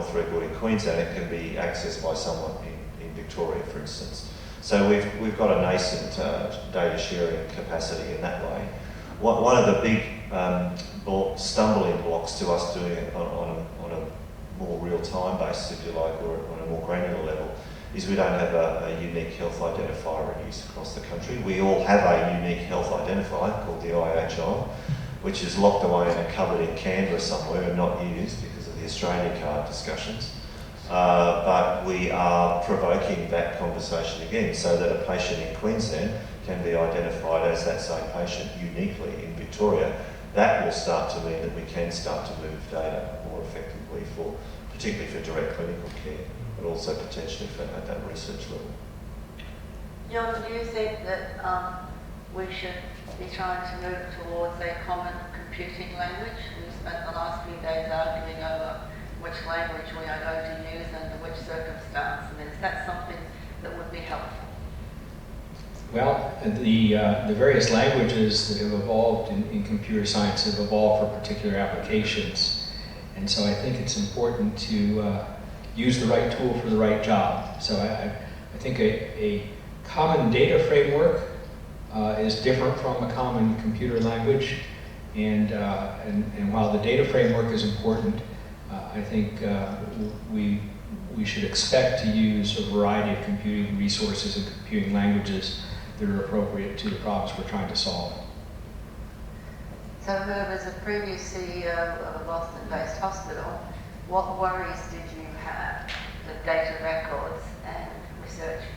health record in Queensland, it can be accessed by someone in Victoria, for instance. So we've got a nascent data sharing capacity in that way. One of the big stumbling blocks to us doing it on a more real-time basis, if you like, or on a more granular level, is we don't have a unique health identifier in use across the country. We all have a unique health identifier called the IHI, which is locked away in a cupboard in Canberra somewhere and not used because of the Australia card discussions. But we are provoking that conversation again so that a patient in Queensland can be identified as that same patient uniquely in Victoria. That will start to mean that we can start to move data more effectively particularly for direct clinical care, but also potentially at that research level. John, do you think that we should be trying to move towards a common computing language? We've spent the last few days arguing over which language we are going to use under which circumstance. I mean, is that something that would be helpful? Well, the various languages that have evolved in computer science have evolved for particular applications. And so I think it's important to use the right tool for the right job. So I think a common data framework is different from a common computer language. And while the data framework is important, I think we should expect to use a variety of computing resources and computing languages that are appropriate to the problems we're trying to solve. So Herb, as a previous CEO of a Boston-based hospital, what worries did you have with data records and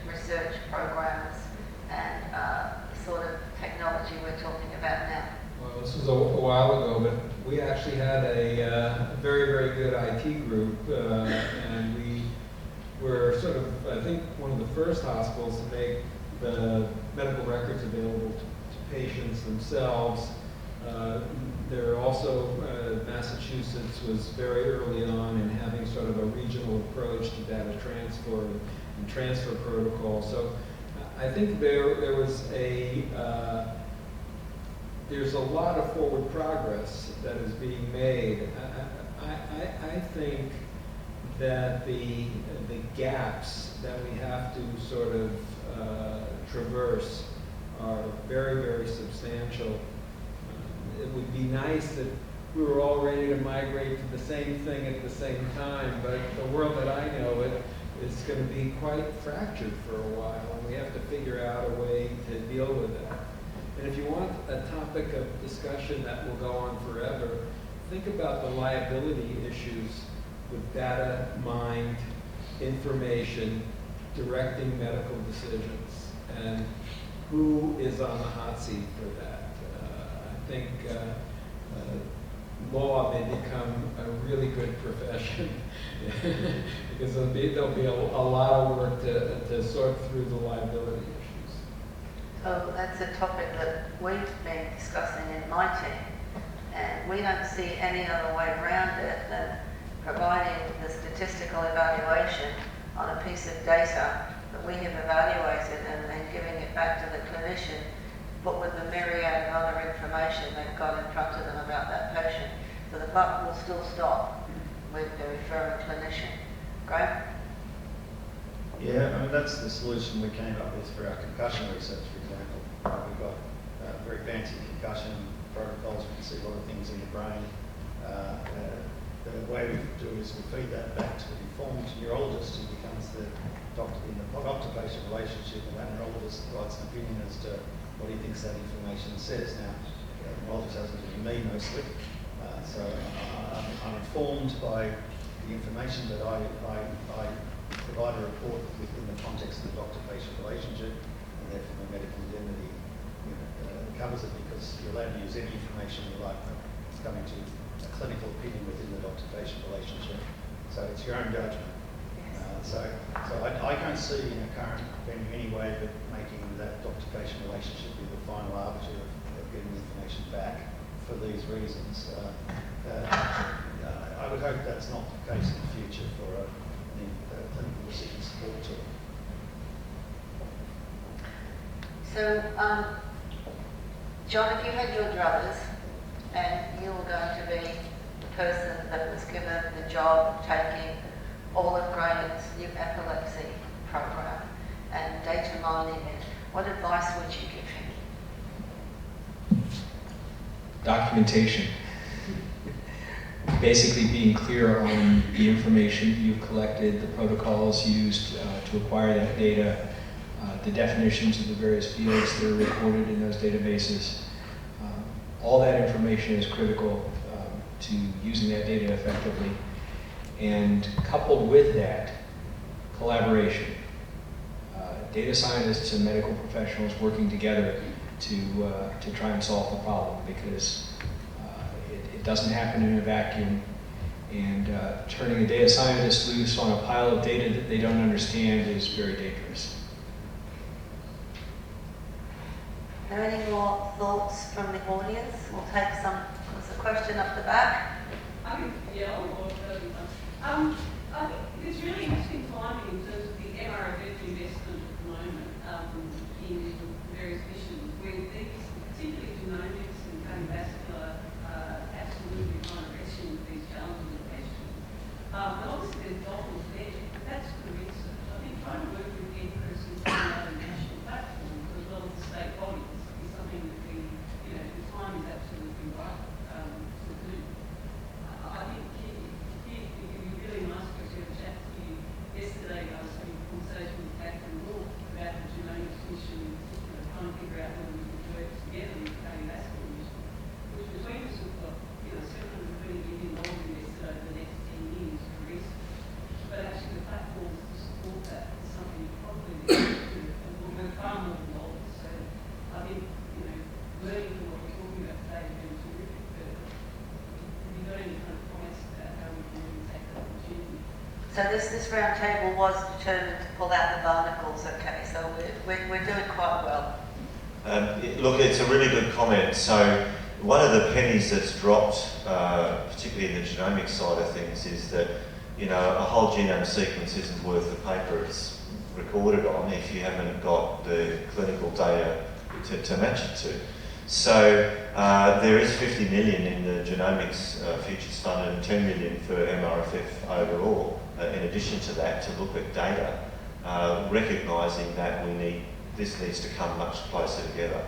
research programs and the sort of technology we're talking about now? Well, this was a while ago, but we actually had a very, very good IT group, and we were sort of, I think, one of the first hospitals to make the medical records available to patients themselves. There also, Massachusetts was very early on in having sort of a regional approach to data transfer and transfer protocol. So I think there was there's a lot of forward progress that is being made. I think that the gaps that we have to sort of traverse are very, very substantial. It would be nice that we were all ready to migrate to the same thing at the same time, but the world that I know it is going to be quite fractured for a while, and we have to figure out a way to deal with that. And if you want a topic of discussion that will go on forever, think about the liability issues with data mined information directing medical decisions, and who is on the hot seat for that. I think law may become a really good profession because there'll be a lot of work to sort through the liability issues. So that's a topic that we've been discussing in my team, and we don't see any other way around it than providing the statistical evaluation on a piece of data that we have evaluated and then giving it back to the clinician, but with the myriad of other information they've got in front of them about that patient. So the buck will still stop with the referring clinician. Graham? Yeah, I mean, that's the solution we came up with for our concussion research, for example. We've got very fancy concussion protocols. We can see a lot of things in the brain. The way we do is we feed that back to an informed neurologist who becomes the doctor in the doctor-patient relationship, and that neurologist provides an opinion as to what he thinks that information says. Now, the neurologist hasn't been me mostly, so I'm informed by the information that I provide a report within the context of the doctor-patient relationship, and therefore the medical indemnity covers it because you're allowed to use any information you like. It's coming to a clinical opinion within the doctor-patient relationship, so it's your own judgment. So I can't see in a current venue any way but making that doctor-patient relationship be the final arbiter of getting the information back for these reasons. I would hope that's not the case in the future for a clinical decision support tool. So, John, if you had your druthers and you were going to be the person that was given the job of taking Olive Graham's new epilepsy program and data mining it, what advice would you give him? Documentation. Basically being clear on the information you've collected, the protocols used to acquire that data, the definitions of the various fields that are recorded in those databases. All that information is critical to using that data effectively. And coupled with that, collaboration. Data scientists and medical professionals working together to try and solve the problem, because it doesn't happen in a vacuum. And turning a data scientist loose on a pile of data that they don't understand is very dangerous. Are there any more thoughts from the audience? We'll take some. There's a question up the back. I think, yeah, I think it's really interesting timing in terms of the MRFF investment at the moment in various missions, where these, particularly genomics and cardiovascular, absolutely trying to wrestle with these challenging questions. And obviously there's dollars there, but that's good research. I think trying to work with NCRIS and other national platforms as well as the state bodies is something that we, you know, the time is absolutely right to do. I think it'd be really nice to have a chat to you. Yesterday I was having a conversation with Catherine Wolf about the genomics mission, in particular, trying to figure out whether we could work together with the cardiovascular mission, which between us we've got, you know, $720 million invested over the next 10 years for research. But actually the platforms to support that is something probably that we do, and we'll work far more involved. So I think, you know, learning from what we're talking about today has been terrific. But have you got any kind of comments about how we can really take that opportunity? So this round table was determined to pull out the barnacles, okay, so we're doing quite well. Look, it's a really good comment. So one of the pennies that's dropped, particularly in the genomics side of things, is that, you know, a whole genome sequence isn't worth the paper it's recorded on if you haven't got the clinical data to match it to. So there is 50 million in the genomics futures fund and 10 million for MRFF overall. In addition to that, to look at data, recognising that this needs to come much closer together.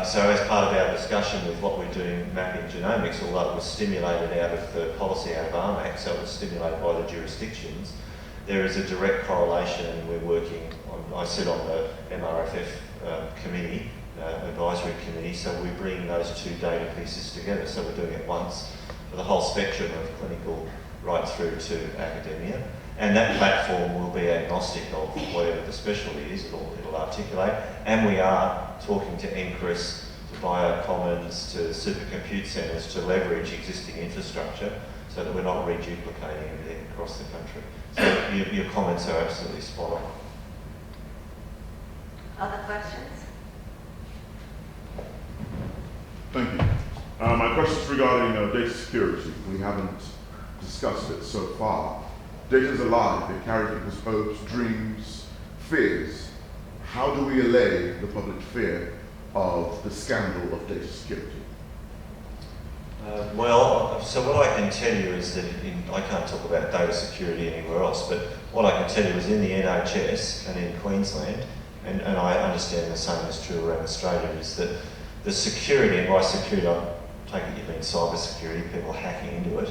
So as part of our discussion with what we're doing mapping genomics, although it was stimulated out of the policy out of RMAC, so it was stimulated by the jurisdictions, there is a direct correlation, and we're working on, I sit on the MRFF committee, advisory committee, so we bring those two data pieces together. So we're doing it once for the whole spectrum of clinical right through to academia. And that platform will be agnostic of whatever the specialty is, it'll articulate. And we are talking to NCRIS, to biocommons, to supercompute centres to leverage existing infrastructure so that we're not reduplicating everything across the country. So your comments are absolutely spot on. Other questions? Thank you. My question is regarding data security. We haven't discussed it so far. Data is alive. It carries people's hopes, dreams, fears. How do we allay the public fear of the scandal of data security? Well, so what I can tell you is that I can't talk about data security anywhere else, but what I can tell you is in the NHS and in Queensland, and I understand the same is true around Australia, is that the security, and by security I take it you mean cyber security, people hacking into it,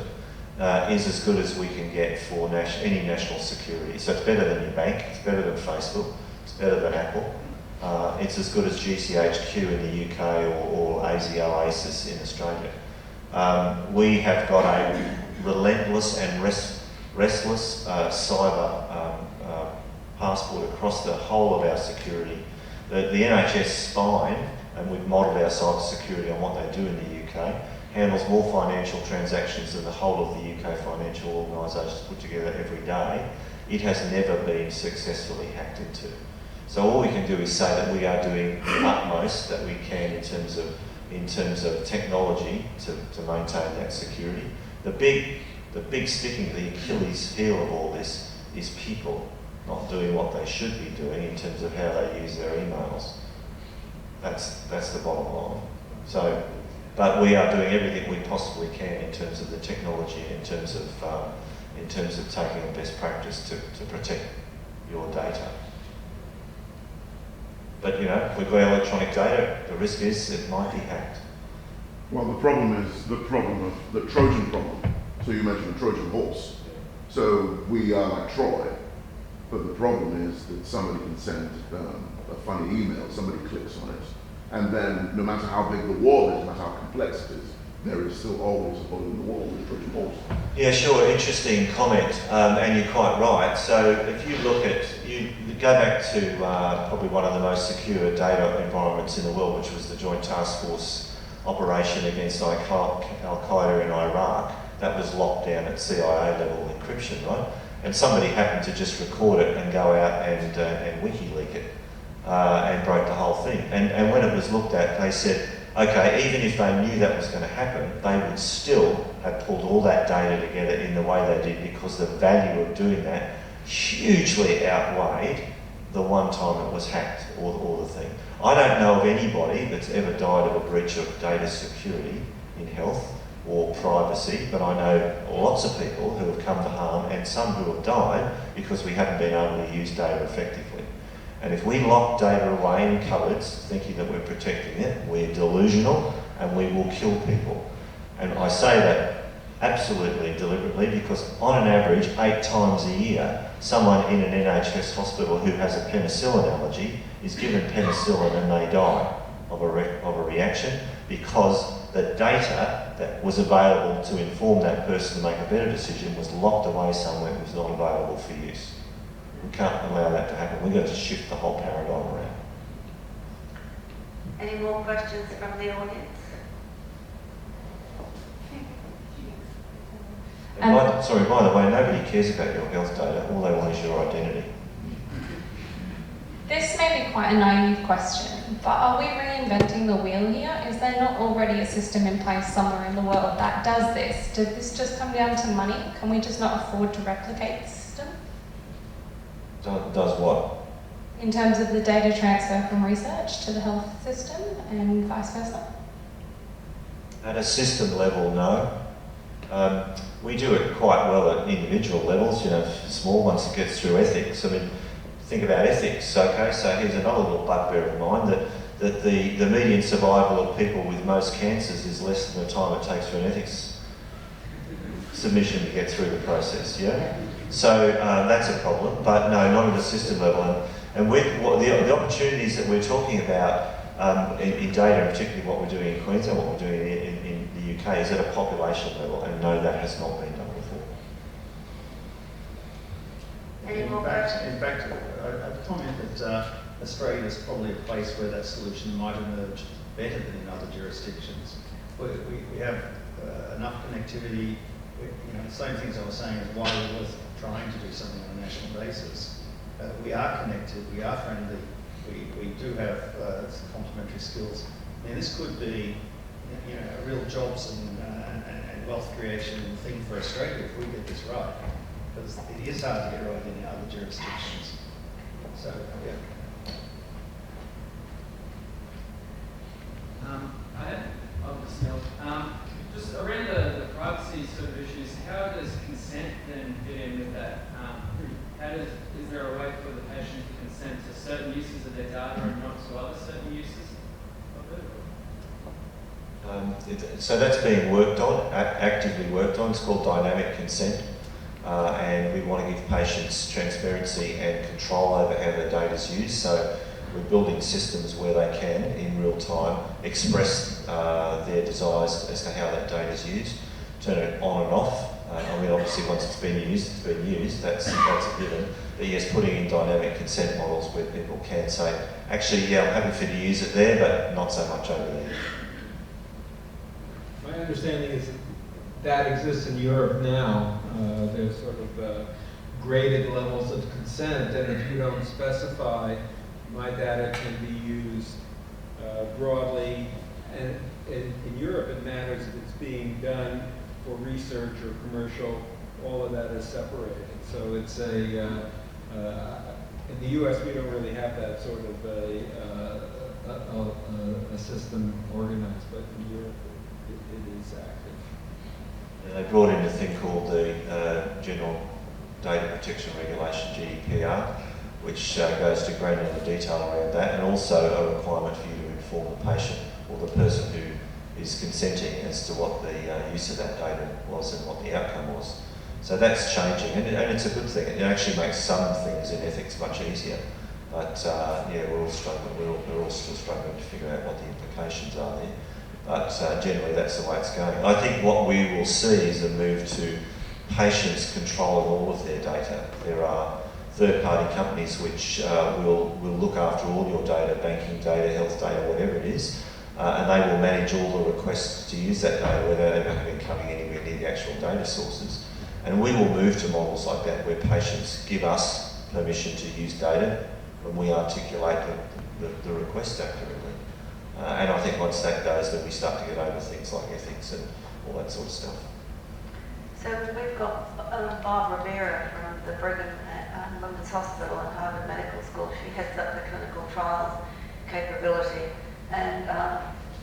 is as good as we can get for any national security. So it's better than your bank, it's better than Facebook, it's better than Apple. It's as good as GCHQ in the UK or ASIO ASIS in Australia. We have got a relentless and restless cyber passport across the whole of our security. The NHS spine, and we've modelled our cyber security on what they do in the UK, handles more financial transactions than the whole of the UK financial organisations put together every day. It has never been successfully hacked into. So all we can do is say that we are doing the utmost that we can in terms of technology to maintain that security. The big sticking, the Achilles heel of all this is people not doing what they should be doing in terms of how they use their emails. That's the bottom line. So, but we are doing everything we possibly can in terms of the technology, in terms of in terms of taking a best practice to protect your data. But you know, if we've got electronic data, the risk is it might be hacked. Well, the problem is the problem of the Trojan problem. So you mentioned the Trojan horse. So we are like Troy, but the problem is that somebody can send a funny email, somebody clicks on it, and then no matter how big the wall is, no matter how complex it is, there is still always a hole in the wall with Trojan horse. Yeah, sure, interesting comment, and you're quite right. So if you look at, you go back to probably one of the most secure data environments in the world, which was the Joint Task Force operation against Al-Qaeda in Iraq. That was locked down at CIA level encryption, right? And somebody happened to just record it and go out and WikiLeak it and broke the whole thing. And when it was looked at, they said, okay, even if they knew that was going to happen, they would still have pulled all that data together in the way they did, because the value of doing that hugely outweighed the one time it was hacked or the thing. I don't know of anybody that's ever died of a breach of data security in health or privacy, but I know lots of people who have come to harm and some who have died because we haven't been able to use data effectively. And if we lock data away in cupboards thinking that we're protecting it, we're delusional and we will kill people. And I say that absolutely deliberately because on an average, 8 times a year, someone in an NHS hospital who has a penicillin allergy is given penicillin and they die of a reaction because the data that was available to inform that person to make a better decision was locked away somewhere and was not available for use. We can't allow that to happen. We've got to shift the whole paradigm around. Any more questions from the audience? Sorry, by the way, nobody cares about your health data. All they want is your identity. This may be quite a naive question, but are we reinventing the wheel here? Is there not already a system in place somewhere in the world that does this? Does this just come down to money? Can we just not afford to replicate the system? Does what? In terms of the data transfer from research to the health system and vice versa? At a system level, no. We do it quite well at individual levels, you know, small ones that gets through ethics. I mean, think about ethics, okay? So here's another little bugbear of mine, that the median survival of people with most cancers is less than the time it takes for an ethics submission to get through the process, yeah? So that's a problem, but no, not at a system level. And the opportunities that we're talking about in data, and particularly what we're doing in Queensland, what we're doing in the UK, is at a population level, and no, that has not been done before. Any more questions? In fact, I'd comment that Australia is probably a place where that solution might emerge better than in other jurisdictions. We have enough connectivity. The same things I was saying is why we're worth trying to do something on a national basis. We are connected, we are friendly, we do have some complementary skills. I mean, this could be a real jobs and wealth creation thing for Australia if we get this right. Because it is hard to get right in other jurisdictions. So, yeah. Just around the privacy sort of issues, how does consent then fit in with that? Is there a way for the patient to consent to certain uses of their data and not to other certain uses of it? So that's being worked on, actively worked on. It's called dynamic consent. And we want to give patients transparency and control over how their data is used. So we're building systems where they can, in real time, express their desires as to how that data is used, turn it on and off. I mean, obviously, once it's been used, that's a given. But yes, putting in dynamic consent models where people can say, actually, yeah, I'm happy for you to use it there, but not so much over there. My understanding is that exists in Europe now. There's sort of graded levels of consent, and if you don't specify, my data can be used broadly. And in Europe, it matters if it's being done for research or commercial. All of that is separated. So it's in the U.S. we don't really have that sort of a system organized, but in Europe it is active. They brought in a thing called the General Data Protection Regulation, GDPR, which goes to granular detail around that, and also a requirement for you to inform the patient or the person who is consenting as to what the use of that data was and what the outcome was. So that's changing, and it's a good thing. It actually makes some things in ethics much easier. But yeah, we're all struggling. We're all still struggling to figure out what the implications are there. But generally, that's the way it's going. I think what we will see is a move to patients controlling all of their data. There are third-party companies which will look after all your data, banking data, health data, whatever it is, and they will manage all the requests to use that data without ever having coming anywhere near the actual data sources. And we will move to models like that where patients give us permission to use data when we articulate the request accurately. And I think once that goes, then we start to get over things like ethics and all that sort of stuff. So we've got Barbara Vera from the Brigham and Women's Hospital and Harvard Medical School. She heads up the clinical trials capability, and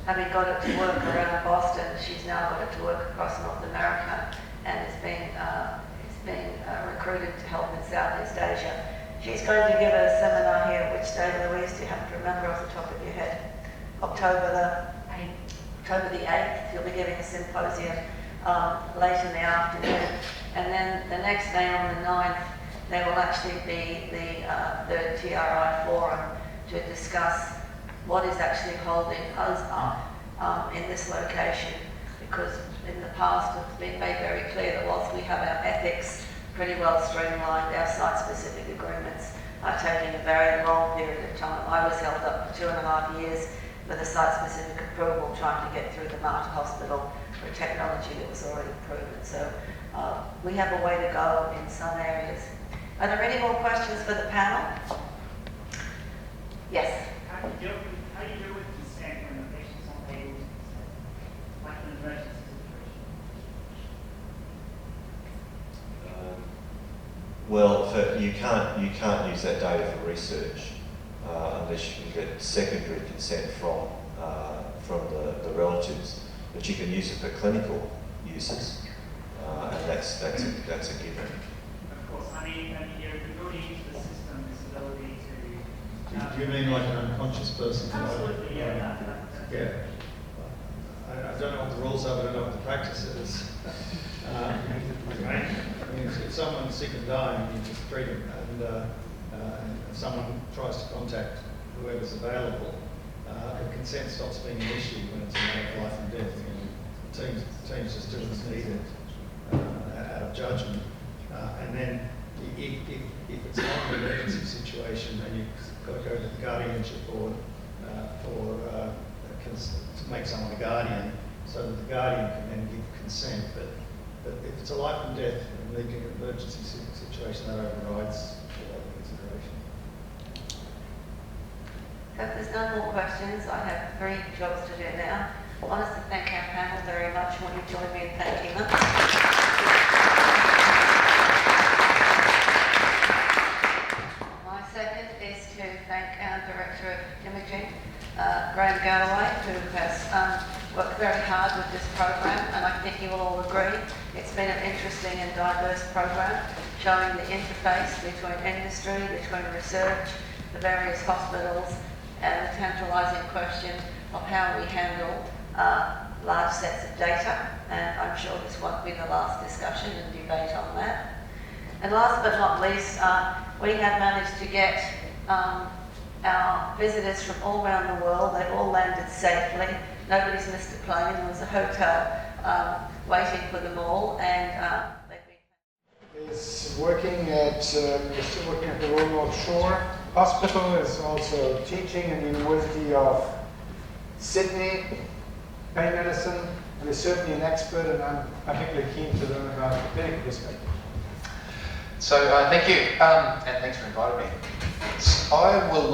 having got it to work around Boston, she's now got it to work across North America, and is being recruited to help in Southeast Asia. She's going to give a seminar here. Which day, Louise, do you happen to remember off the top of your head? October the 8th. You'll be giving a symposium late in the afternoon. And then the next day on the 9th, there will actually be the TRI forum to discuss what is actually holding us up in this location. Because in the past, it's been made very clear that whilst we have our ethics pretty well streamlined, our site-specific agreements are taking a very long period of time. I was held up for 2.5 years with a site-specific approval trying to get through the Mater Hospital for a technology that was already proven. So we have a way to go in some areas. Are there any more questions for the panel? Yes? How do you deal with consent when the patient's unable to consent, like an emergency situation? Well, you can't use that data for research unless you can get secondary consent from the relatives, but you can use it for clinical uses, and that's a given. Of course, I mean, you're building into the system this ability to. Do you mean like an unconscious person? Absolutely, yeah. Yeah. I don't know what the rules are, but I know what the practice is. I mean, if someone's sick and dying, you just treat them, and someone tries to contact whoever's available, the consent stops being an issue when it's a matter of life and death. Teams just do what's needed out of judgment. And then if it's not an emergency situation and you've got to go to the guardianship board to make someone a guardian, so that the guardian can then give consent. But if it's a life and death and leaving an emergency situation, that overrides all other consideration. So if there's no more questions, I have 3 jobs to do now. I want us to thank our panel very much. Will you join me in thanking them? My second is to thank our Director of Imaging, Graham Galloway, who has worked very hard with this program, and I think you will all agree it's been an interesting and diverse program, showing the interface between industry, between research, the various hospitals, and the tantalising question of how we handle large sets of data. And I'm sure this won't be the last discussion and debate on that. And last but not least, we have managed to get our visitors from all around the world. They've all landed safely. Nobody's missed a plane. There was a hotel waiting for them all, and they've been... Is working at, still working at the Royal North Shore Hospital, is also teaching in the University of Sydney, pain medicine, and is certainly an expert, and I'm particularly keen to learn about the clinical perspective. So thank you, and thanks for inviting me. I will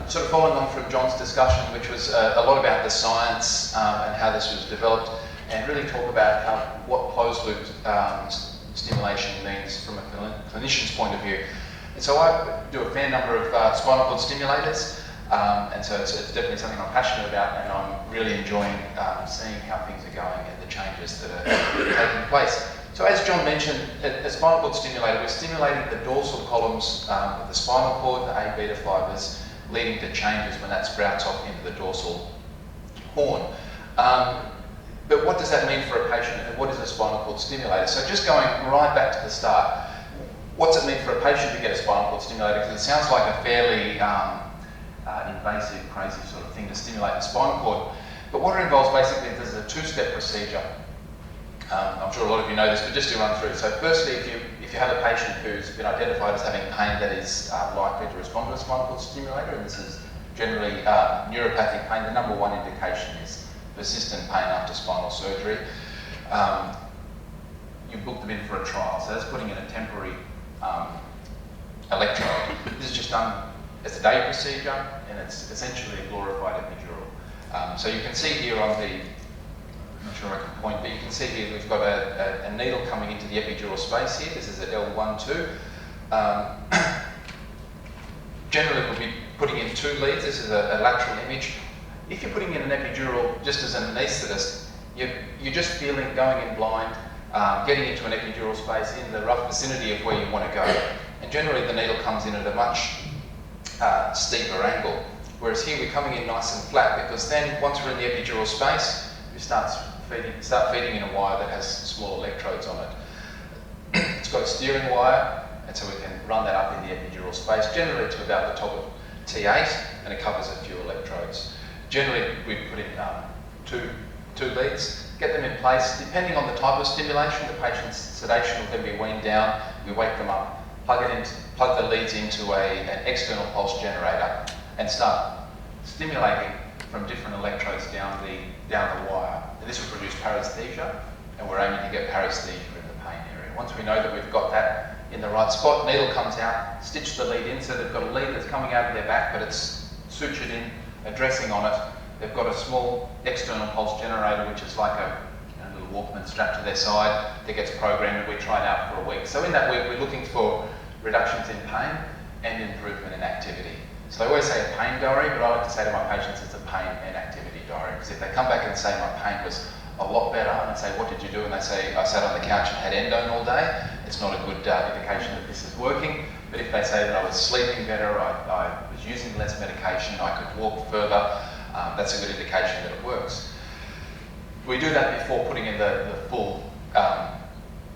sort of follow on from John's discussion, which was a lot about the science and how this was developed, and really talk about what closed loop stimulation means from a clinician's point of view. And so I do a fair number of spinal cord stimulators. And so it's definitely something I'm passionate about, and I'm really enjoying seeing how things are going and the changes that are taking place. So as John mentioned, a spinal cord stimulator, we're stimulating the dorsal columns of the spinal cord, the A beta fibers, leading to changes when that sprouts off into the dorsal horn. But what does that mean for a patient, and what is a spinal cord stimulator? So just going right back to the start, what's it mean for a patient to get a spinal cord stimulator? Because it sounds like a fairly invasive, crazy sort of thing to stimulate the spinal cord. But what it involves basically is a two-step procedure. I'm sure a lot of you know this, but just to run through. So firstly, if you have a patient who's been identified as having pain that is likely to respond to a spinal cord stimulator, and this is generally neuropathic pain, the number one indication is persistent pain after spinal surgery. You book them in for a trial. So that's putting in a temporary electrode. This is just done as a day procedure, and it's essentially a glorified epidural. So you can see here on the, I'm not sure I can point, but you can see here we've got a needle coming into the epidural space here. This is at L12. Generally we'll be putting in 2 leads. This is a lateral image. If you're putting in an epidural just as an anaesthetist, you're just feeling going in blind, getting into an epidural space in the rough vicinity of where you want to go. And generally the needle comes in at a much steeper angle. Whereas here we're coming in nice and flat, because then once we're in the epidural space, we start feeding in a wire that has small electrodes on it. It's got a steering wire, and so we can run that up in the epidural space, generally to about the top of T8, and it covers a few electrodes. Generally, we put in two leads, get them in place. Depending on the type of stimulation, the patient's sedation will then be weaned down. We wake them up, plug the leads into an external pulse generator, and start stimulating from different electrodes down the wire. And this will produce paresthesia, and we're aiming to get paresthesia in the pain area. Once we know that we've got that in the right spot, needle comes out, stitch the lead in, so they've got a lead that's coming out of their back, but it's sutured in, a dressing on it. They've got a small external pulse generator, which is like a little Walkman strapped to their side that gets programmed, and we try it out for a week. So in that week, we're looking for reductions in pain and improvement in activity. So they always say a pain diary, but I like to say to my patients it's a pain and activity diary, because if they come back and say my pain was a lot better, and I say, what did you do? And they say, I sat on the couch and had endone all day, it's not a good indication that this is working. But if they say that I was sleeping better, I was using less medication, I could walk further, that's a good indication that it works. We do that before putting in the full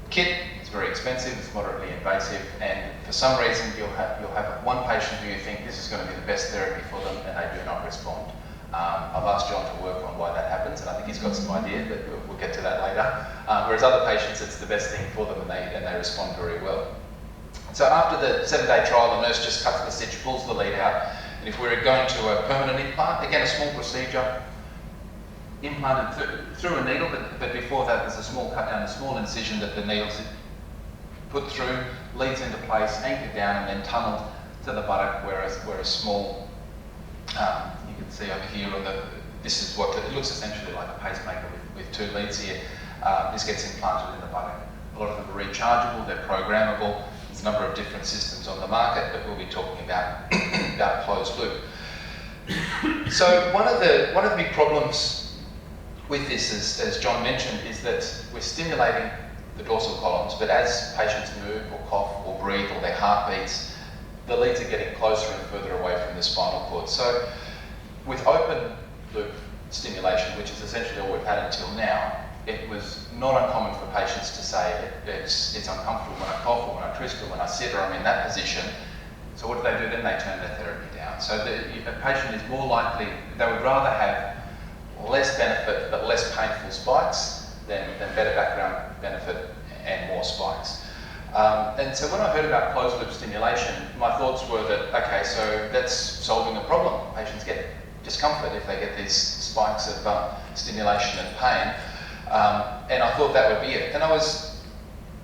kit. It's very expensive, it's moderately invasive, and for some reason you'll have one patient who you think this is going to be the best therapy for them, and they do not respond. I've asked John to work on why that happens, and I think he's got some idea, but we'll get to that later. Whereas other patients, it's the best thing for them, and they respond very well. So after the 7-day trial, the nurse just cuts the stitch, pulls the lead out, and if we're going to a permanent implant, again a small procedure, implanted through a needle, but before that there's a small cut down, a small incision that the needle's put through, leads into place, anchored down, and then tunneled to the buttock, where a small, you can see over here, this is what it looks essentially like a pacemaker with 2 leads here. This gets implanted in the buttock. A lot of them are rechargeable, they're programmable. There's a number of different systems on the market, but we'll be talking about closed loop. So one of the big problems with this, as John mentioned, is that we're stimulating the dorsal columns, but as patients move or cough or breathe or their heart beats, the leads are getting closer and further away from the spinal cord. So with open loop stimulation, which is essentially all we've had until now, it was not uncommon for patients to say it's uncomfortable when I cough or when I twist or when I sit or I'm in that position. So what do? Then they turn their therapy down. So a patient is more likely, they would rather have less benefit but less painful spikes than better background benefit and more spikes. And so when I heard about closed loop stimulation, my thoughts were that, okay, so that's solving a problem. Patients get discomfort if they get these spikes of stimulation and pain. And I thought that would be it. And I was,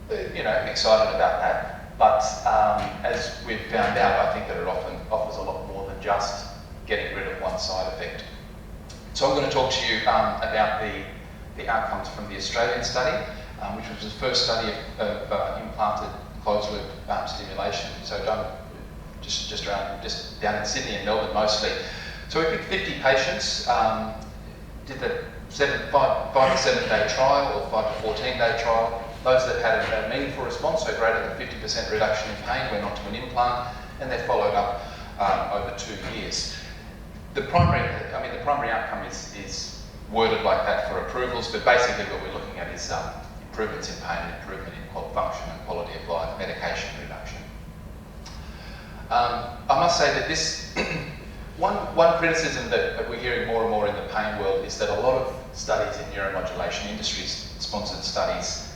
excited about that. But as we've found out, I think that it often offers a lot more than just getting rid of one side effect. So I'm going to talk to you about the outcomes from the Australian study, which was the first study of implanted closed loop stimulation. So done just down in Sydney and Melbourne mostly. So we picked 50 patients, did the 5 to 7 day trial or 5 to 14 day trial. Those that had a meaningful response, so greater than 50% reduction in pain, went on to an implant, and they're followed up over 2 years. The primary outcome is worded like that for approvals, but basically what we're looking at is improvements in pain, improvement in function and quality of life, medication reduction. I must say that this, one criticism that we're hearing more and more in the pain world is that a lot of studies in neuromodulation, industry-sponsored studies,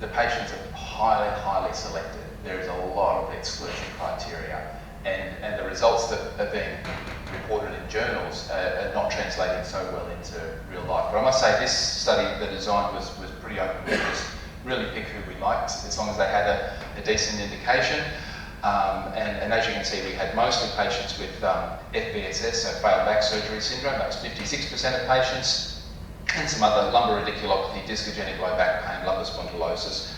the patients are highly selected. There is a lot of exclusion criteria, and the results that are being reported in journals are not translating so well into real life. But I must say this study, the design was pretty open. We just really picked who we liked, as long as they had a decent indication. And as you can see, we had mostly patients with FBSS, so failed back surgery syndrome. That was 56% of patients, and some other lumbar radiculopathy, discogenic low back pain, lumbar spondylosis.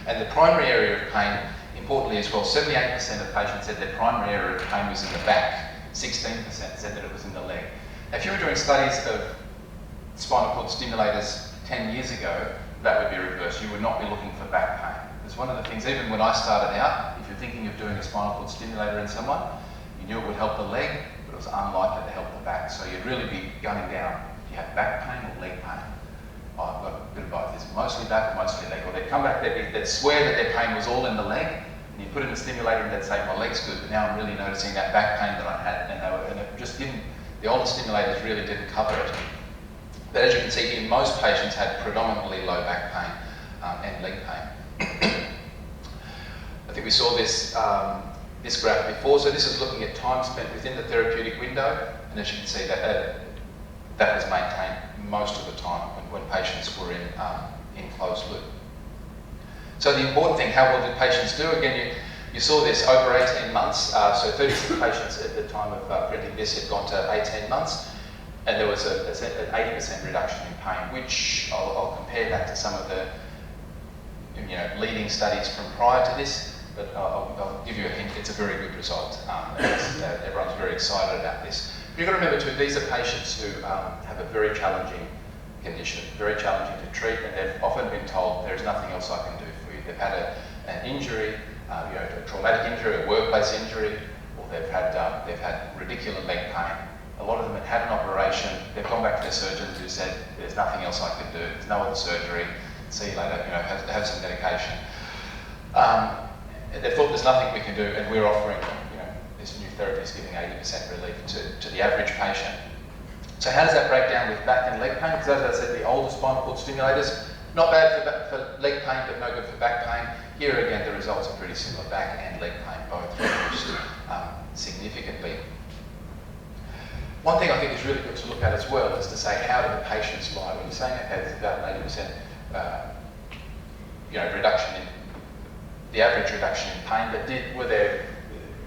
And the primary area of pain, importantly as well, 78% of patients said their primary area of pain was in the back, 16% said that it was in the leg. Now, if you were doing studies of spinal cord stimulators 10 years ago, that would be reversed. You would not be looking for back pain. It's one of the things, even when I started out, if you're thinking of doing a spinal cord stimulator in someone, you knew it would help the leg, but it was unlikely to help the back. So you'd really be gunning down, do you have back pain or leg pain? Oh, I've got a bit of both. Is it mostly back or mostly leg? Or they'd come back, they'd swear that their pain was all in the leg, and you put in a stimulator and they'd say, my leg's good, but now I'm really noticing that back pain that I had, and it just didn't, the older stimulators really didn't cover it. But as you can see here, most patients had predominantly low back pain and leg pain. I think we saw this this graph before. So this is looking at time spent within the therapeutic window, and as you can see, that was maintained most of the time when patients were in closed loop. So the important thing, how well did patients do? Again, you saw this over 18 months. So 36 patients at the time of printing this had gone to 18 months. And there was an 80% reduction in pain, which I'll compare that to some of the leading studies from prior to this, but I'll give you a hint, it's a very good result. Everyone's very excited about this. But you've got to remember too, these are patients who have a very challenging condition, very challenging to treat, and they've often been told there's nothing else I can do for you. They've had an injury, a traumatic injury, a workplace injury, or they've had ridiculous leg pain. A lot of them had an operation, they've gone back to their surgeons who said, there's nothing else I can do, there's no other surgery, see you later, have some medication. They thought there's nothing we can do, and we're offering, this new therapy is giving 80% relief to the average patient. So how does that break down with back and leg pain? Because as I said, the older spinal cord stimulators, not bad for leg pain, but no good for back pain. Here again, the results are pretty similar, back and leg pain, both reduced significantly. One thing I think is really good to look at as well is to say, how do the patients lie? When you're saying, okay, there's about an 80% reduction in, the average reduction in pain, but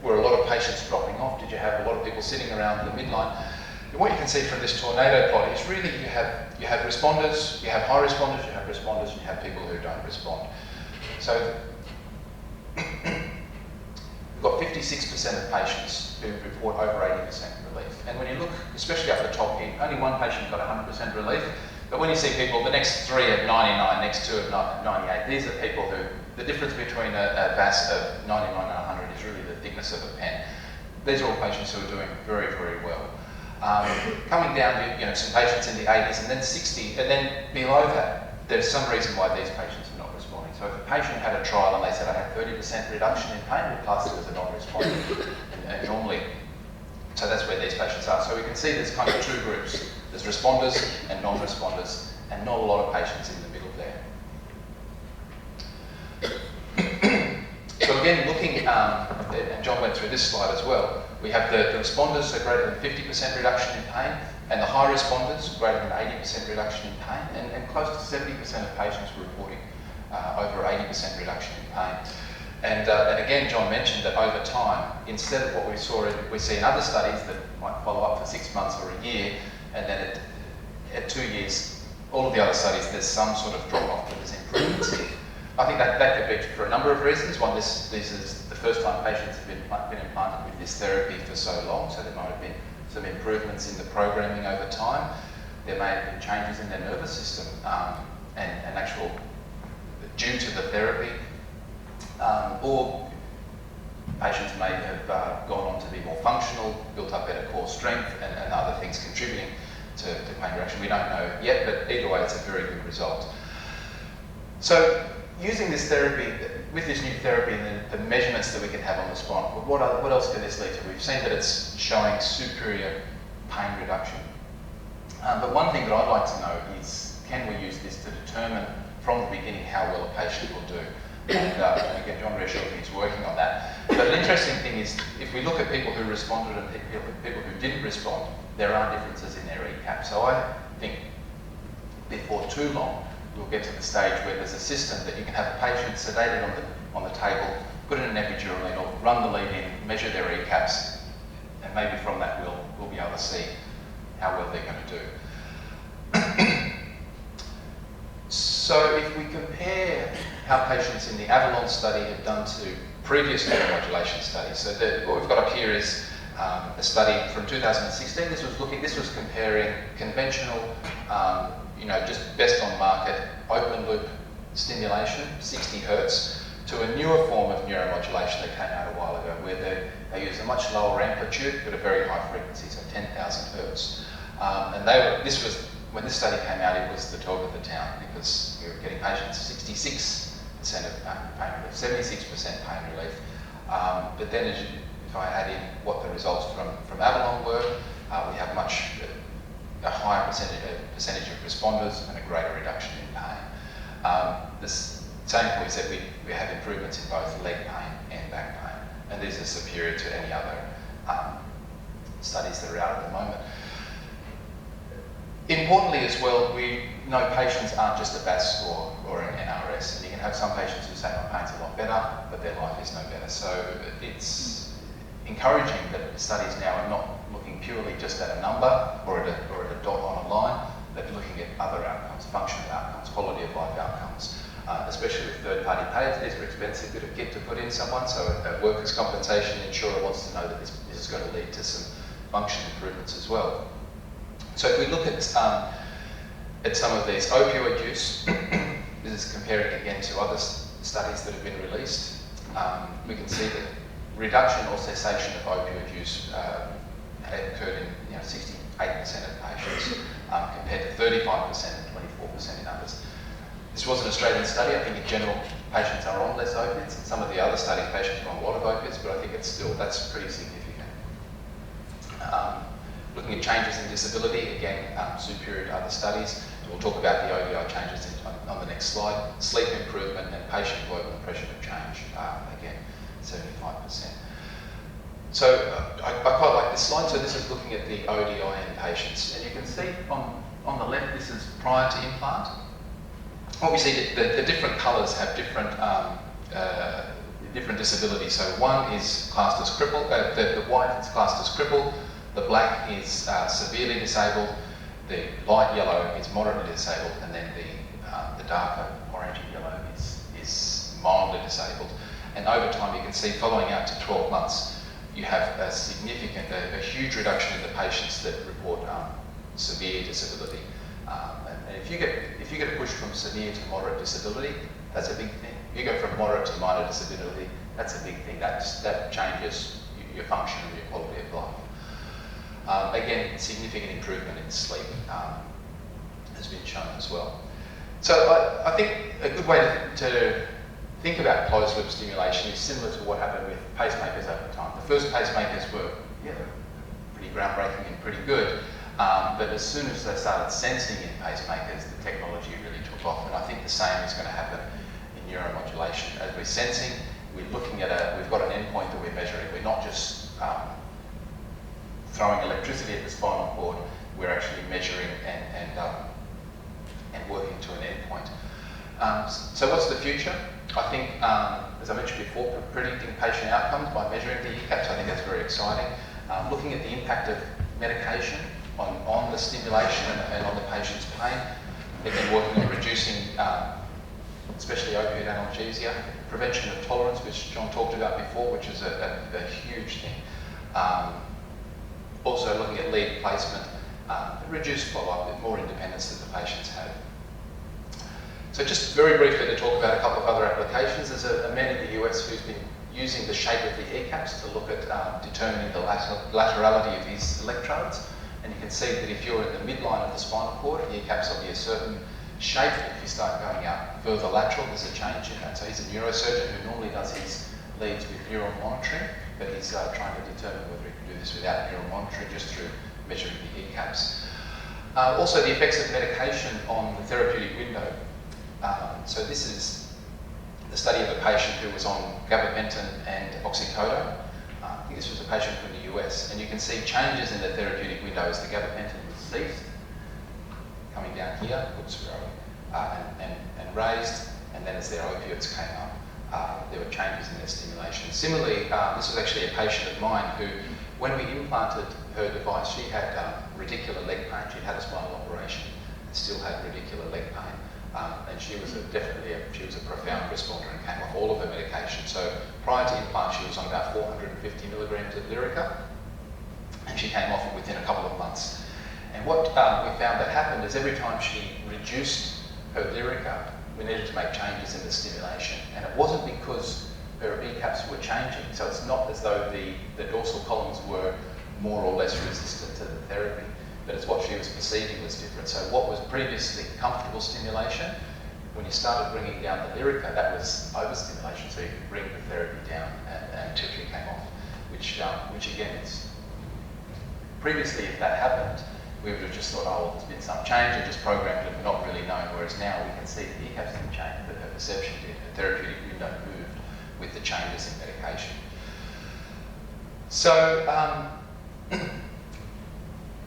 were a lot of patients dropping off? Did you have a lot of people sitting around the midline? And what you can see from this tornado plot is really you have responders, you have high responders, you have responders, and you have people who don't respond. So we've got 56% of patients who report over 80% relief. And when you look, especially up the top here, only one patient got 100% relief. But when you see people, the next 3 at 99, next 2 at 98, these are people who, the difference between a VAS of 99 and 100 is really the thickness of a pen. These are all patients who are doing very, very well. Coming down to some patients in the 80s and then 60, and then below that, there's some reason why these patients are not responding. So if a patient had a trial and they said, I had 30% reduction in pain, we'd class it as a non-responder. And normally, so that's where these patients are. So we can see there's kind of two groups. There's responders and non-responders, and not a lot of patients in the middle there. So again, looking, and John went through this slide as well, we have the responders, so greater than 50% reduction in pain, and the high responders, greater than 80% reduction in pain, and close to 70% of patients were reporting over 80% reduction in pain. And again, John mentioned that over time, instead of what we see in other studies that might follow up for 6 months or a year, and then at 2 years, all of the other studies, there's some sort of drop-off, but there's improvements here. I think that could be for a number of reasons. One, this is the first time patients have been implanted with this therapy for so long, so there might have been some improvements in the programming over time. There may have been changes in their nervous system and actual due to the therapy, or patients may have gone on to be more functional, built up better core strength, and other things contributing to pain reduction. We don't know yet, but either way, it's a very good result. So, using this therapy, with this new therapy and the measurements that we can have on the spine, what else can this lead to? We've seen that it's showing superior pain reduction. But one thing that I'd like to know is, can we use this to determine from the beginning how well a patient will do? And again, John Reschelke is working on that. But an interesting thing is, if we look at people who responded and people who didn't respond, there are differences in their ECAP. So I think before too long, we'll get to the stage where there's a system that you can have a patient sedated on the table, put in an epidural needle, run the lead in, measure their ECAPs, and maybe from that we'll be able to see how well they're going to do. So if we compare how patients in the Avalon study have done to previous neuromodulation studies, so what we've got up here is a study from 2016. This was comparing conventional, just best on market open loop stimulation, 60 hertz, to a newer form of neuromodulation that came out a while ago, where they use a much lower amplitude but a very high frequency, so 10,000 hertz. When this study came out, it was the talk of the town, because we were getting patients 66% of pain relief, 76% pain relief. But then if I add in what the results from Avalon were, we have a higher percentage of responders and a greater reduction in pain. This same point is that we have improvements in both leg pain and back pain, and these are superior to any other studies that are out at the moment. Importantly as well, we know patients aren't just a BAS score or an NRS, and you can have some patients who say my pain's a lot better, but their life is no better. So it's encouraging that studies now are not looking purely just at a number or at a dot on a line, but looking at other outcomes, functional outcomes, quality of life outcomes, especially with third-party payers. These are expensive bit of kit to put in someone, so a workers' compensation insurer wants to know that this is going to lead to some function improvements as well. So if we look at some of these opioid use, this is comparing again to other studies that have been released, we can see that reduction or cessation of opioid use occurred in 68% of patients, compared to 35% and 24% in others. This was an Australian study. I think in general patients are on less opiates. In some of the other studies, patients are on a lot of opiates, but I think that's pretty significant. Looking at changes in disability, again, superior to other studies. And we'll talk about the ODI changes on the next slide. Sleep improvement and patient global impression of change, again, 75%. So I quite like this slide. So this is looking at the ODI in patients. And you can see on the left, this is prior to implant. What we see, the different colours have different disabilities. So one is classed as crippled, the white is classed as crippled, the black is severely disabled, the light yellow is moderately disabled, and then the darker orangey yellow is mildly disabled. And over time you can see, following out to 12 months, you have a huge reduction in the patients that report severe disability. And if you get a push from severe to moderate disability, that's a big thing. If you go from moderate to minor disability, that's a big thing. That changes your function and your quality of life. Again, significant improvement in sleep has been shown as well. So I think a good way to think about closed loop stimulation is similar to what happened with pacemakers over time. The first pacemakers were pretty groundbreaking and pretty good, but as soon as they started sensing in pacemakers, the technology really took off, and I think the same is going to happen in neuromodulation. As we're sensing, we're looking at we've got an endpoint that we're measuring. We're not just throwing electricity at the spinal cord, we're actually measuring and working to an endpoint. So what's the future? I think, as I mentioned before, predicting patient outcomes by measuring the ECAPs, I think that's very exciting. Looking at the impact of medication on the stimulation and on the patient's pain. Again, working on reducing especially opiate analgesia, prevention of tolerance, which John talked about before, which is a huge thing. Also looking at lead placement, reduced follow-up with more independence that the patients have. So just very briefly to talk about a couple of other applications. There's a man in the US who's been using the shape of the ECAPs to look at determining the laterality of his electrodes. And you can see that if you're in the midline of the spinal cord, the ECAPs will be a certain shape. If you start going out further lateral, there's a change in that. So he's a neurosurgeon who normally does his leads with neural monitoring, but he's trying to determine whether he can do this without neural monitoring, just through measuring the ECAPs. Also the effects of medication on the therapeutic window. So this is the study of a patient who was on gabapentin and oxycodone. I think this was a patient from the US, and you can see changes in the therapeutic window as the gabapentin was ceased, coming down here, and raised, and then as their opiates came up, there were changes in their stimulation. Similarly, this was actually a patient of mine who, when we implanted her device, she had radicular leg pain. She'd had a spinal operation and still had radicular leg pain. And she was she was a profound responder and came off all of her medication. So prior to implant, she was on about 450 milligrams of Lyrica, and she came off it within a couple of months. And what we found that happened is every time she reduced her Lyrica, we needed to make changes in the stimulation. And it wasn't because her ECAPs were changing. So it's not as though the dorsal columns were more or less resistant to the therapy, but it's what she was perceiving was different. So what was previously comfortable stimulation, when you started bringing down the Lyrica, that was overstimulation, so you could bring the therapy down until she came off, which again is, previously if that happened, we would have just thought, oh, well, there's been some change and just programmed it, not really known, whereas now we can see the ECAPs didn't change, but her perception did, her therapeutic window moved with the changes in medication. So,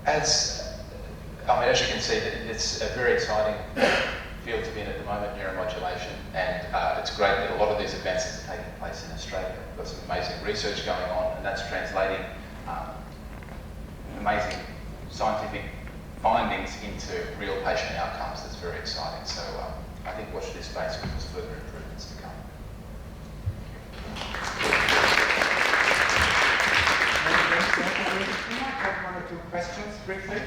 as you can see, it's a very exciting field to be in at the moment, neuromodulation, and it's great that a lot of these advances are taking place in Australia. We've got some amazing research going on, and that's translating amazing scientific findings into real patient outcomes. That's very exciting. So I think watch this space because there's further improvements to come. We might have one or two questions briefly.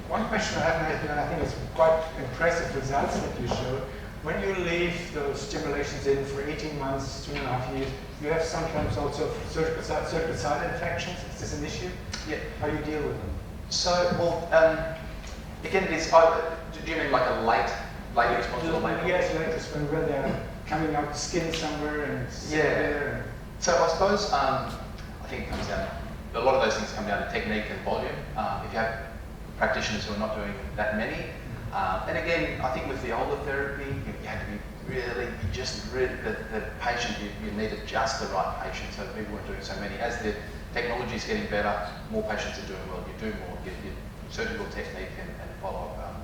One question I have made, and I think it's quite impressive results that you showed. When you leave those stimulations in for 18 months, 2.5 years, you have sometimes also surgical site infections. Is this an issue? Yeah. How do you deal with them? So, well, again, it is, do you mean like a late response or late? Yes, late response, where they're coming out skin somewhere and there. So I suppose, I think it comes down, a lot of those things come down to technique and volume. If you have practitioners who are not doing that many, and again, I think with the older therapy, you have to be the patient, you needed just the right patient, so people weren't doing so many. As the technology is getting better, more patients are doing well, you do more, your surgical technique and follow-up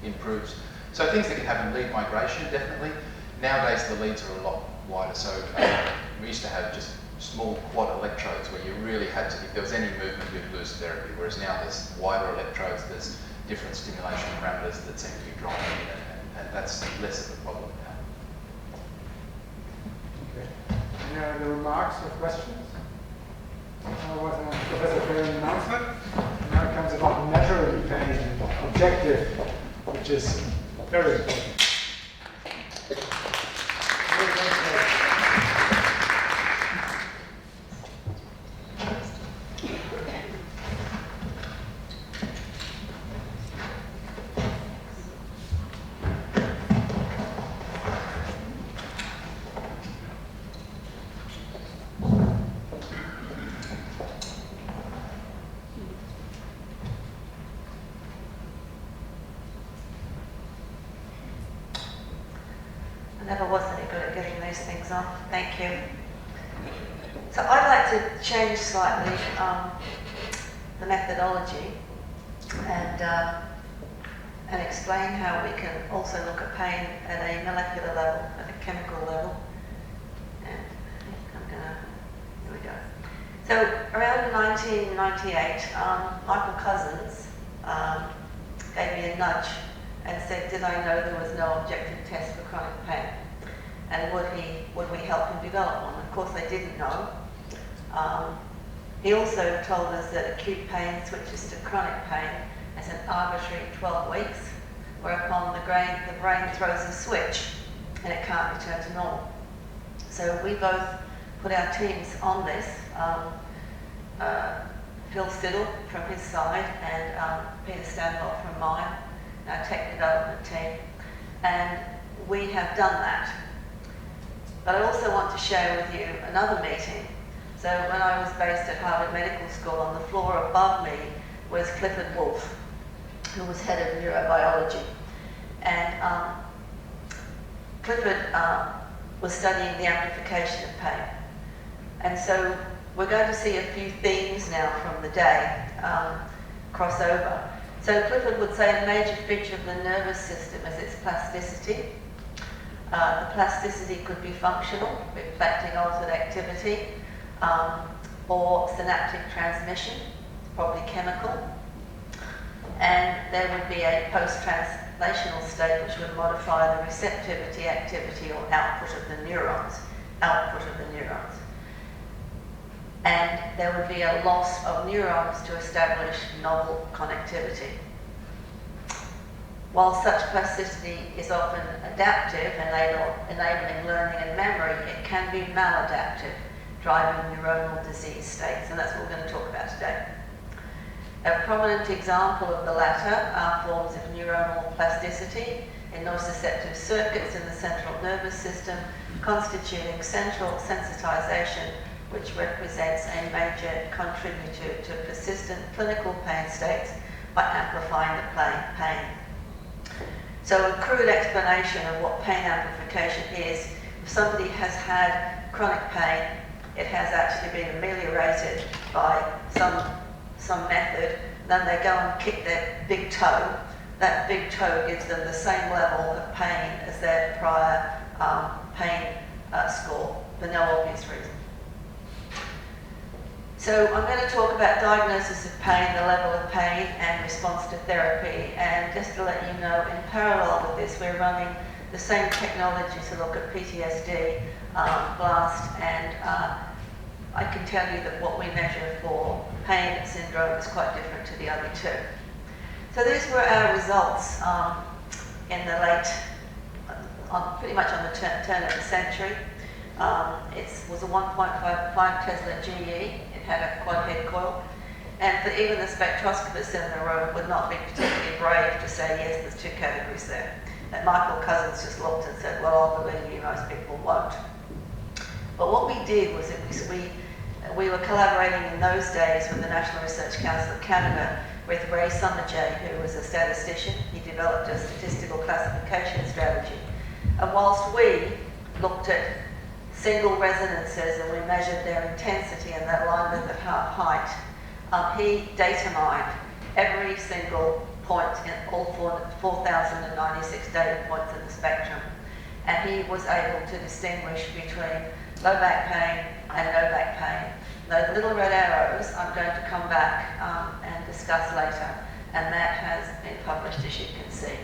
improves. So things that can happen, lead migration, definitely. Nowadays the leads are a lot wider, so we used to have just small quad electrodes where you really had to, if there was any movement, you'd lose therapy, whereas now there's wider electrodes, there's different stimulation parameters that seem to be driving it, and that's less of a problem now. Okay. Any other remarks or questions? Otherwise, Professor Perrin announcement. Now it comes about measuring pain and objective, which is very important. I never was any good at getting those things on. Thank you. So I'd like to change slightly the methodology and explain how we can also look at pain at a molecular level, at a chemical level. And here we go. So around 1998, Michael Cousins gave me a nudge and said, did I know there was no objective test for chronic pain? And would we help him develop one? Of course, they didn't know. He also told us that acute pain switches to chronic pain as an arbitrary 12 weeks, whereupon the brain throws a switch and it can't return to normal. So we both put our teams on this. Phil Siddle from his side and Peter Stanhope from mine, our tech development team, and we have done that. But I also want to share with you another meeting. So when I was based at Harvard Medical School, on the floor above me was Clifford Wolf, who was head of neurobiology. And Clifford was studying the amplification of pain. And so we're going to see a few themes now from the day cross over. So Clifford would say a major feature of the nervous system is its plasticity. The plasticity could be functional, reflecting altered activity, or synaptic transmission, probably chemical. And there would be a post-translational state which would modify the receptivity, activity, or output of the neurons. And there would be a loss of neurons to establish novel connectivity. While such plasticity is often adaptive, enabling learning and memory, it can be maladaptive, driving neuronal disease states, and that's what we're going to talk about today. A prominent example of the latter are forms of neuronal plasticity in nociceptive circuits in the central nervous system, constituting central sensitization, which represents a major contributor to persistent clinical pain states by amplifying the pain. So a crude explanation of what pain amplification is, if somebody has had chronic pain, it has actually been ameliorated by some method, then they go and kick their big toe. That big toe gives them the same level of pain as their prior pain score for no obvious reason. So I'm going to talk about diagnosis of pain, the level of pain, and response to therapy. And just to let you know, in parallel with this, we're running the same technology to look at PTSD, BLAST, and I can tell you that what we measure for pain syndrome is quite different to the other two. So these were our results in the pretty much on the turn of the century. It was a 1.5 Tesla GE. It had a quad head coil, and even the spectroscopists in the room would not be particularly brave to say, yes, there's two categories there. And Michael Cousins just looked and said, well, I'll believe you, most people won't. But what we did was we were collaborating in those days with the National Research Council of Canada with Ray Summerjay, who was a statistician. He developed a statistical classification strategy. And whilst we looked at single resonances and we measured their intensity and their alignment at half height, he data mined every single point in all 4,096 data points in the spectrum. And he was able to distinguish between low back pain and no back pain. Those little red arrows I'm going to come back and discuss later, and that has been published, as you can see.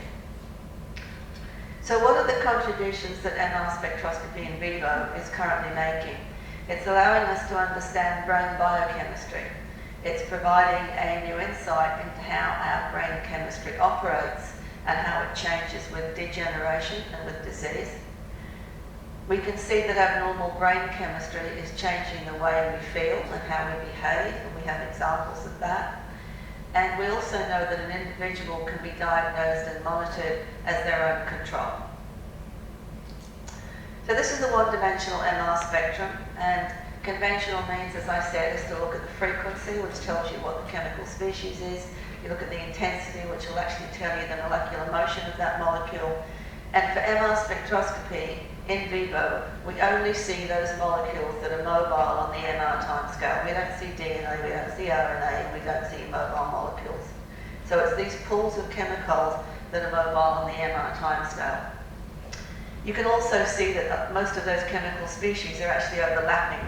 So what are the contributions that MR spectroscopy in vivo is currently making? It's allowing us to understand brain biochemistry. It's providing a new insight into how our brain chemistry operates and how it changes with degeneration and with disease. We can see that abnormal brain chemistry is changing the way we feel and how we behave, and we have examples of that. And we also know that an individual can be diagnosed and monitored as their own control. So this is the one-dimensional MR spectrum, and conventional means, as I said, is to look at the frequency, which tells you what the chemical species is. You look at the intensity, which will actually tell you the molecular motion of that molecule. And for MR spectroscopy, in vivo, we only see those molecules that are mobile on the MR timescale. We don't see DNA, we don't see RNA, and we don't see mobile molecules. So it's these pools of chemicals that are mobile on the MR timescale. You can also see that most of those chemical species are actually overlapping,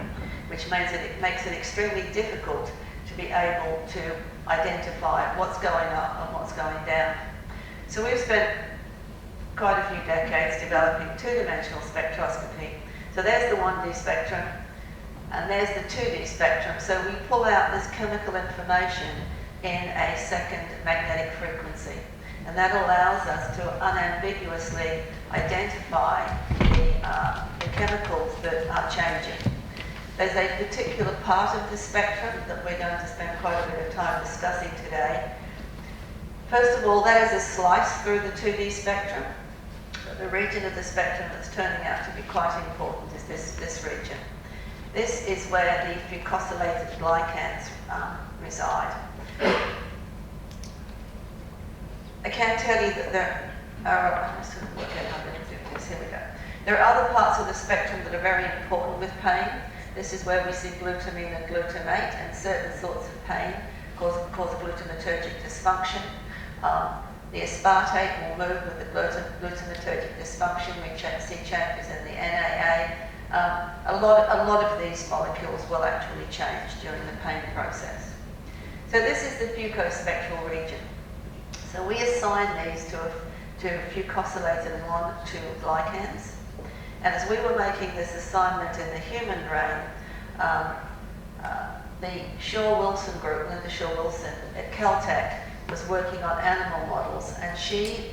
which means that it makes it extremely difficult to be able to identify what's going up and what's going down. So we've spent quite a few decades developing two-dimensional spectroscopy. So there's the 1D spectrum, and there's the 2D spectrum. So we pull out this chemical information in a second magnetic frequency. And that allows us to unambiguously identify the chemicals that are changing. There's a particular part of the spectrum that we're going to spend quite a bit of time discussing today. First of all, that is a slice through the 2D spectrum. The region of the spectrum that's turning out to be quite important is this region. This is where the fucosylated glycans reside. I can tell you that there are, I'm just going to work out how to do this, here we go. There are other parts of the spectrum that are very important with pain. This is where we see glutamine and glutamate, and certain sorts of pain cause glutamatergic dysfunction. The aspartate will move with the glutamatergic dysfunction. We see changes in the NAA. A lot of these molecules will actually change during the pain process. So this is the fucospectral region. So we assign these to fucosylated 1,2 glycans. And as we were making this assignment in the human brain, the Shaw-Wilson group, Linda Shaw-Wilson at Caltech, was working on animal models, and she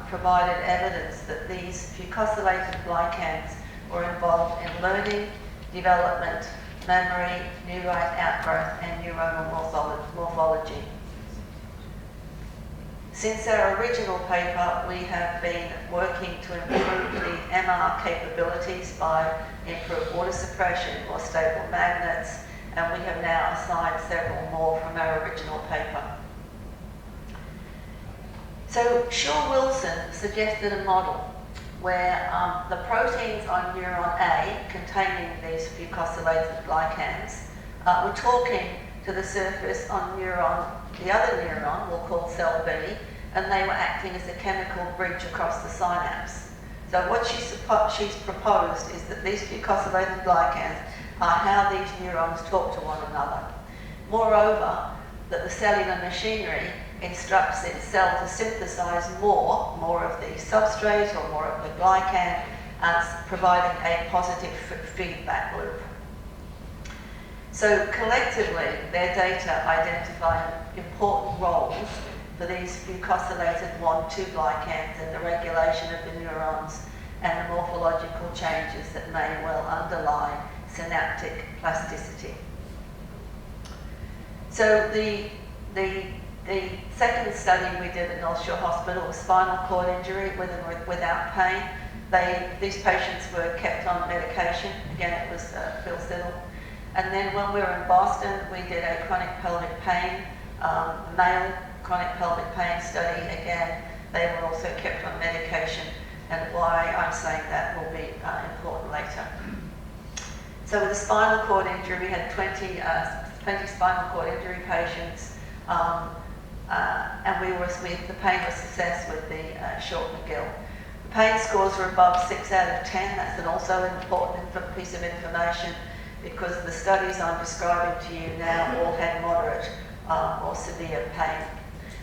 provided evidence that these fucosylated glycans were involved in learning, development, memory, neurite outgrowth, and neuronal morphology. Since our original paper, we have been working to improve the MR capabilities by improved water suppression, more stable magnets, and we have now assigned several more from our original paper. So Shaw-Wilson suggested a model where the proteins on neuron A containing these fucosylated glycans were talking to the surface on neuron, the other neuron, we'll call cell B, and they were acting as a chemical bridge across the synapse. So what she's proposed is that these fucosylated glycans are how these neurons talk to one another. Moreover, that the cellular machinery instructs its cell to synthesize more of the substrate or more of the glycan, providing a positive feedback loop. So collectively, their data identify important roles for these fucosylated 1,2 glycans in the regulation of the neurons and the morphological changes that may well underlie synaptic plasticity. So the second study we did at North Shore Hospital was spinal cord injury with and without pain. These patients were kept on medication. Again, it was Phil. And then when we were in Boston, we did a chronic pelvic pain, male chronic pelvic pain study. Again, they were also kept on medication, and why I'm saying that will be important later. So with the spinal cord injury, we had 20 spinal cord injury patients, and the pain was assessed with the Short-McGill. The pain scores were above 6 out of 10. That's also an important piece of information, because the studies I'm describing to you now all had moderate or severe pain.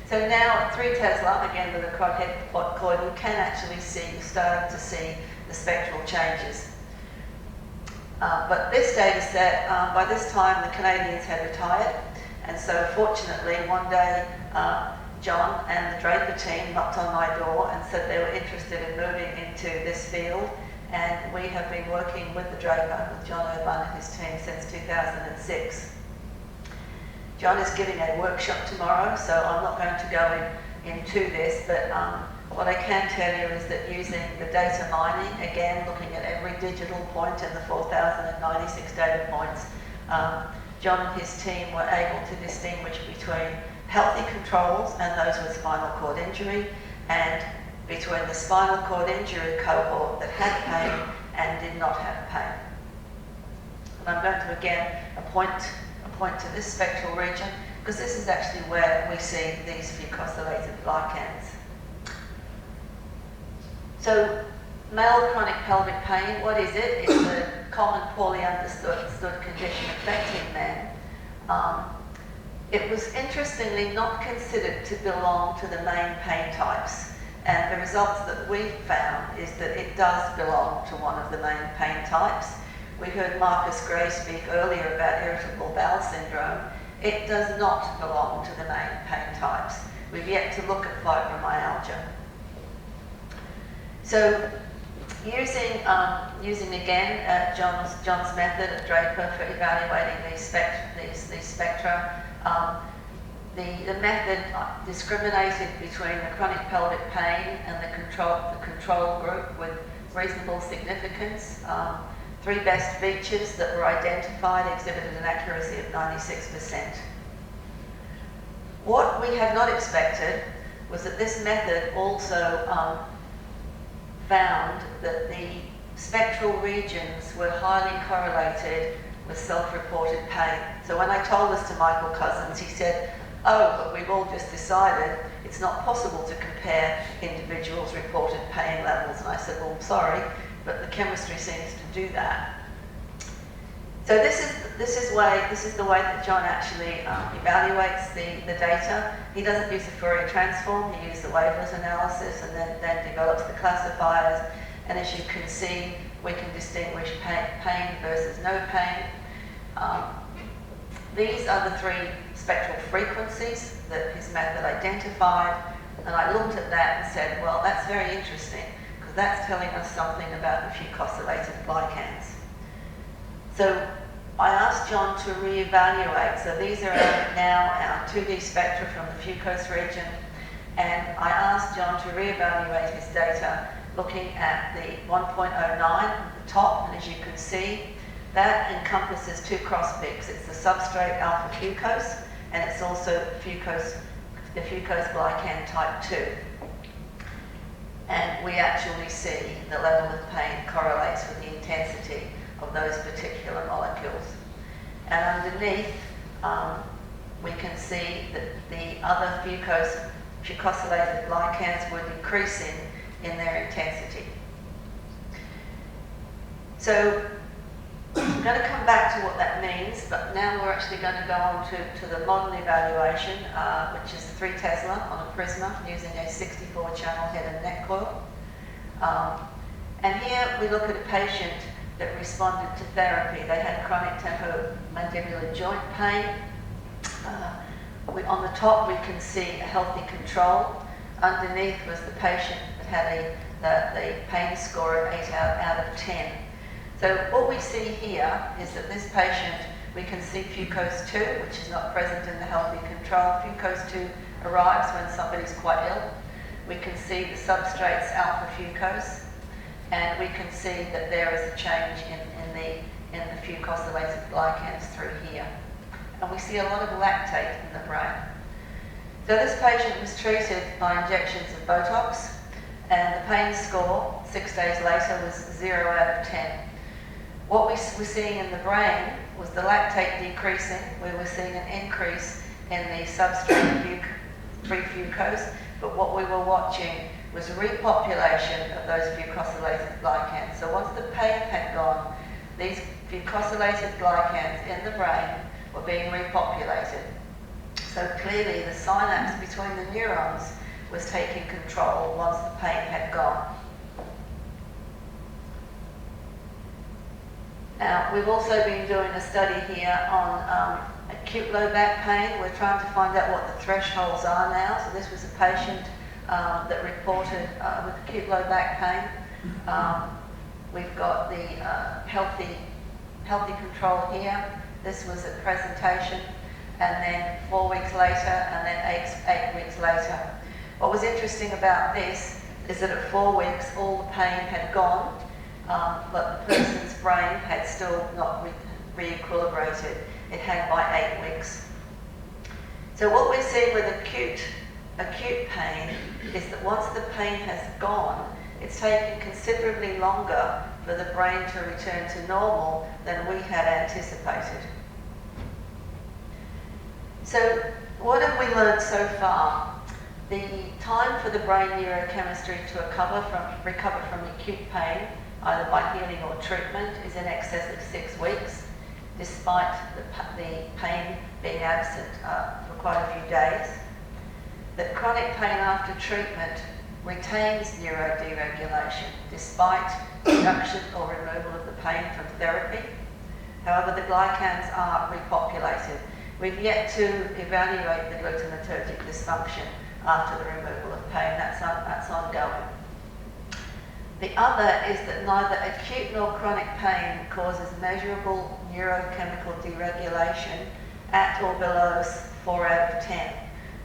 So now at 3 Tesla, again with a head cord, you can actually see, starting to see the spectral changes. But this data set, by this time the Canadians had retired, and so fortunately one day John and the Draper team knocked on my door and said they were interested in moving into this field, and we have been working with the Draper, with John Urban and his team, since 2006. John is giving a workshop tomorrow, so I'm not going to go into this, but what I can tell you is that using the data mining, again looking at every digital point in the 4,096 data points, John and his team were able to distinguish between healthy controls and those with spinal cord injury, and between the spinal cord injury cohort that had pain and did not have pain. And I'm going to again point to this spectral region, because this is actually where we see these fucosylated glycans. So male chronic pelvic pain, what is it? It's a common, poorly understood condition affecting men. It was interestingly not considered to belong to the main pain types. And the results that we found is that it does belong to one of the main pain types. We heard Marcus Gray speak earlier about irritable bowel syndrome. It does not belong to the main pain types. We've yet to look at fibromyalgia. So using again John's method at Draper for evaluating these spectra, the method discriminated between the chronic pelvic pain and the control group with reasonable significance. 3 best features that were identified exhibited an accuracy of 96%. What we had not expected was that this method also found that the spectral regions were highly correlated with self-reported pain. So when I told this to Michael Cousins, he said, "Oh, but we've all just decided it's not possible to compare individuals' reported pain levels." And I said, "Well, sorry, but the chemistry seems to do that." So this is the way that John actually evaluates the data. He doesn't use the Fourier transform, he uses the wavelet analysis and then develops the classifiers. And as you can see, we can distinguish pain versus no pain. These are the 3 spectral frequencies that his method identified. And I looked at that and said, well, that's very interesting, because that's telling us something about the fucosylated glycans. So I asked John to reevaluate. So these are now our 2D spectra from the fucose region. And I asked John to reevaluate his data looking at the 1.09 at the top. And as you can see, that encompasses 2 cross peaks. It's the substrate alpha fucose, and it's also the fucose glycan type 2. And we actually see the level of pain correlates with the intensity of those particular molecules. And underneath, we can see that the other fucosylated glycans were decreasing in their intensity. So I'm going to come back to what that means, but now we're actually going to go on to the modern evaluation, which is 3 Tesla on a Prisma using a 64-channel head and neck coil. And here we look at a patient that responded to therapy. They had chronic temporomandibular joint pain. On the top we can see a healthy control. Underneath was the patient that had the pain score of 8 out of 10. So what we see here is that this patient, we can see fucose 2, which is not present in the healthy control. Fucose 2 arrives when somebody's quite ill. We can see the substrates alpha fucose, and we can see that there is a change in the fucosylated glycans through here. And we see a lot of lactate in the brain. So this patient was treated by injections of Botox, and the pain score 6 days later was 0 out of 10. What we were seeing in the brain was the lactate decreasing. We were seeing an increase in the substrate free fucose, but what we were watching was repopulation of those fucosylated glycans. So once the pain had gone, these fucosylated glycans in the brain were being repopulated. So clearly the synapse between the neurons was taking control once the pain had gone. Now, we've also been doing a study here on acute low back pain. We're trying to find out what the thresholds are now. So this was a patient that reported with acute low back pain. We've got the healthy control here. This was at presentation, and then 4 weeks later, and then eight weeks later. What was interesting about this is that at 4 weeks, all the pain had gone, but the person's brain had still not re-equilibrated. It had by 8 weeks. So what we're seeing with acute pain is that once the pain has gone, it's taken considerably longer for the brain to return to normal than we had anticipated. So what have we learned so far? The time for the brain neurochemistry to recover from acute pain, either by healing or treatment, is in excess of 6 weeks. despite the pain being absent for quite a few days. That chronic pain after treatment retains neuroderegulation despite reduction or removal of the pain from therapy. However, the glycans are repopulated. We've yet to evaluate the glutamatergic dysfunction after the removal of pain. That's ongoing. The other is that neither acute nor chronic pain causes measurable neurochemical deregulation at or below 4 out of 10.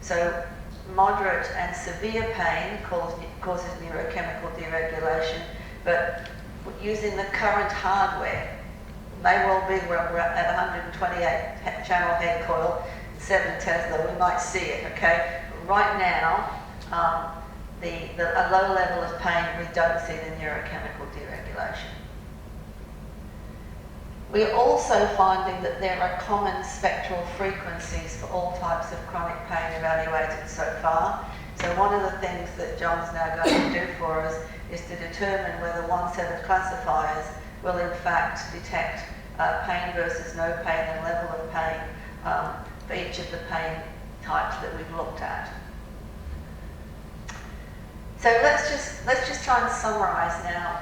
So moderate and severe pain causes neurochemical deregulation, but using the current hardware, may well be where we're at 128 channel head coil, 7 Tesla, we might see it, okay? Right now, a low level of pain, we don't see the neurochemical deregulation. We're also finding that there are common spectral frequencies for all types of chronic pain evaluated so far. So one of the things that John's now going to do for us is to determine whether one set of classifiers will in fact detect pain versus no pain and level of pain for each of the pain types that we've looked at. So let's just try and summarise now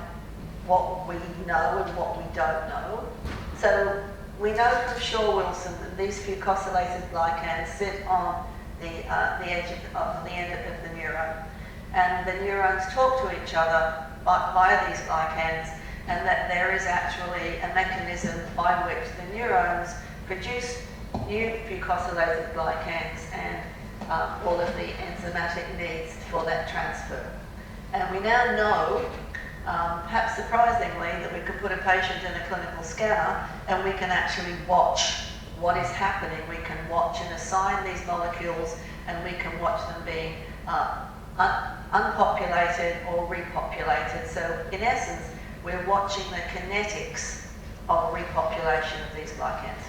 what we know and what we don't know. So we know from Shaw-Wilson that these fucosylated glycans sit on the edge of the end of the neuron, and the neurons talk to each other via these glycans, and that there is actually a mechanism by which the neurons produce new fucosylated glycans and all of the enzymatic needs for that transfer. And we now know, perhaps surprisingly, that we can put a patient in a clinical scanner and we can actually watch what is happening. We can watch and assign these molecules, and we can watch them being unpopulated or repopulated. So in essence, we're watching the kinetics of repopulation of these glycans.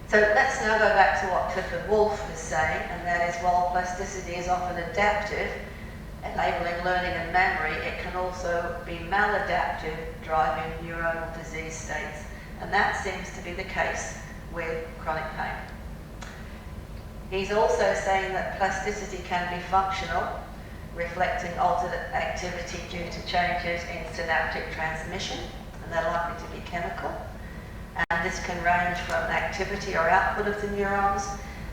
So let's now go back to what Clifford Wolff is saying, and that is, while plasticity is often adaptive, enabling learning and memory, it can also be maladaptive, driving neuronal disease states. And that seems to be the case with chronic pain. He's also saying that plasticity can be functional, reflecting altered activity due to changes in synaptic transmission, and they're likely to be chemical. And this can range from activity or output of the neurons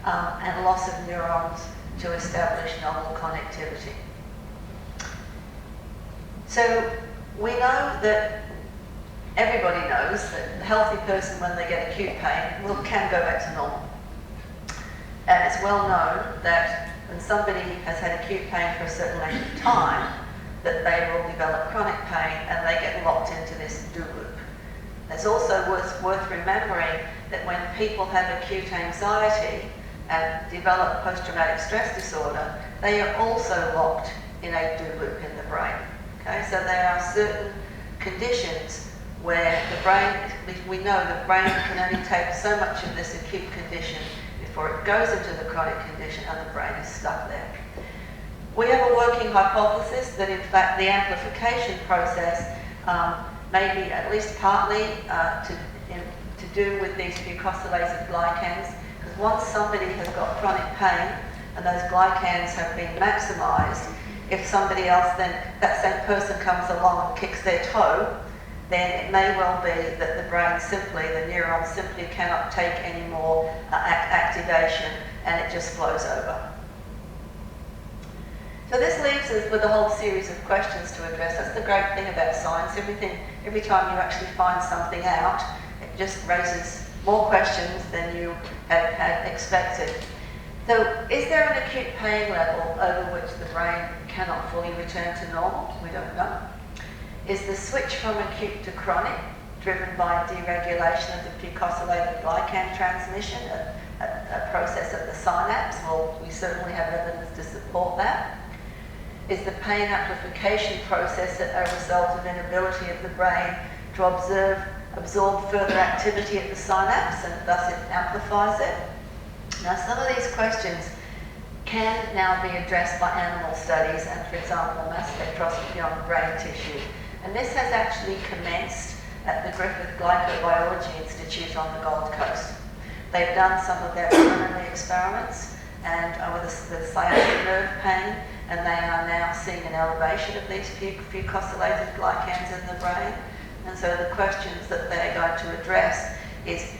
and loss of neurons to establish novel connectivity. So we know that everybody knows that a healthy person, when they get acute pain, can go back to normal. And it's well known that when somebody has had acute pain for a certain length of time, that they will develop chronic pain and they get locked into this do loop. It's also worth remembering that when people have acute anxiety and develop post-traumatic stress disorder, they are also locked in a do loop in the brain. Okay, so there are certain conditions where the brain, we know the brain can only take so much of this acute condition before it goes into the chronic condition and the brain is stuck there. We have a working hypothesis that in fact the amplification process may be at least partly to do with these fucosylated glycans, because once somebody has got chronic pain and those glycans have been maximised, if somebody else then, that same person comes along and kicks their toe, then it may well be that the brain simply, the neurons simply cannot take any more activation and it just flows over. So this leaves us with a whole series of questions to address. That's the great thing about science. Every time you actually find something out, it just raises more questions than you had expected. So is there an acute pain level over which the brain cannot fully return to normal? We don't know. Is the switch from acute to chronic driven by deregulation of the fucosylated glycan transmission, a process at the synapse? Well, we certainly have evidence to support that. Is the pain amplification process a result of inability of the brain to absorb further activity at the synapse, and thus it amplifies it? Now, some of these questions can now be addressed by animal studies and, for example, mass spectroscopy on brain tissue. And this has actually commenced at the Griffith Glycobiology Institute on the Gold Coast. They've done some of their preliminary experiments and with the sciatic nerve pain, and they are now seeing an elevation of these fucosylated glycans in the brain. And so the questions that they're going to address is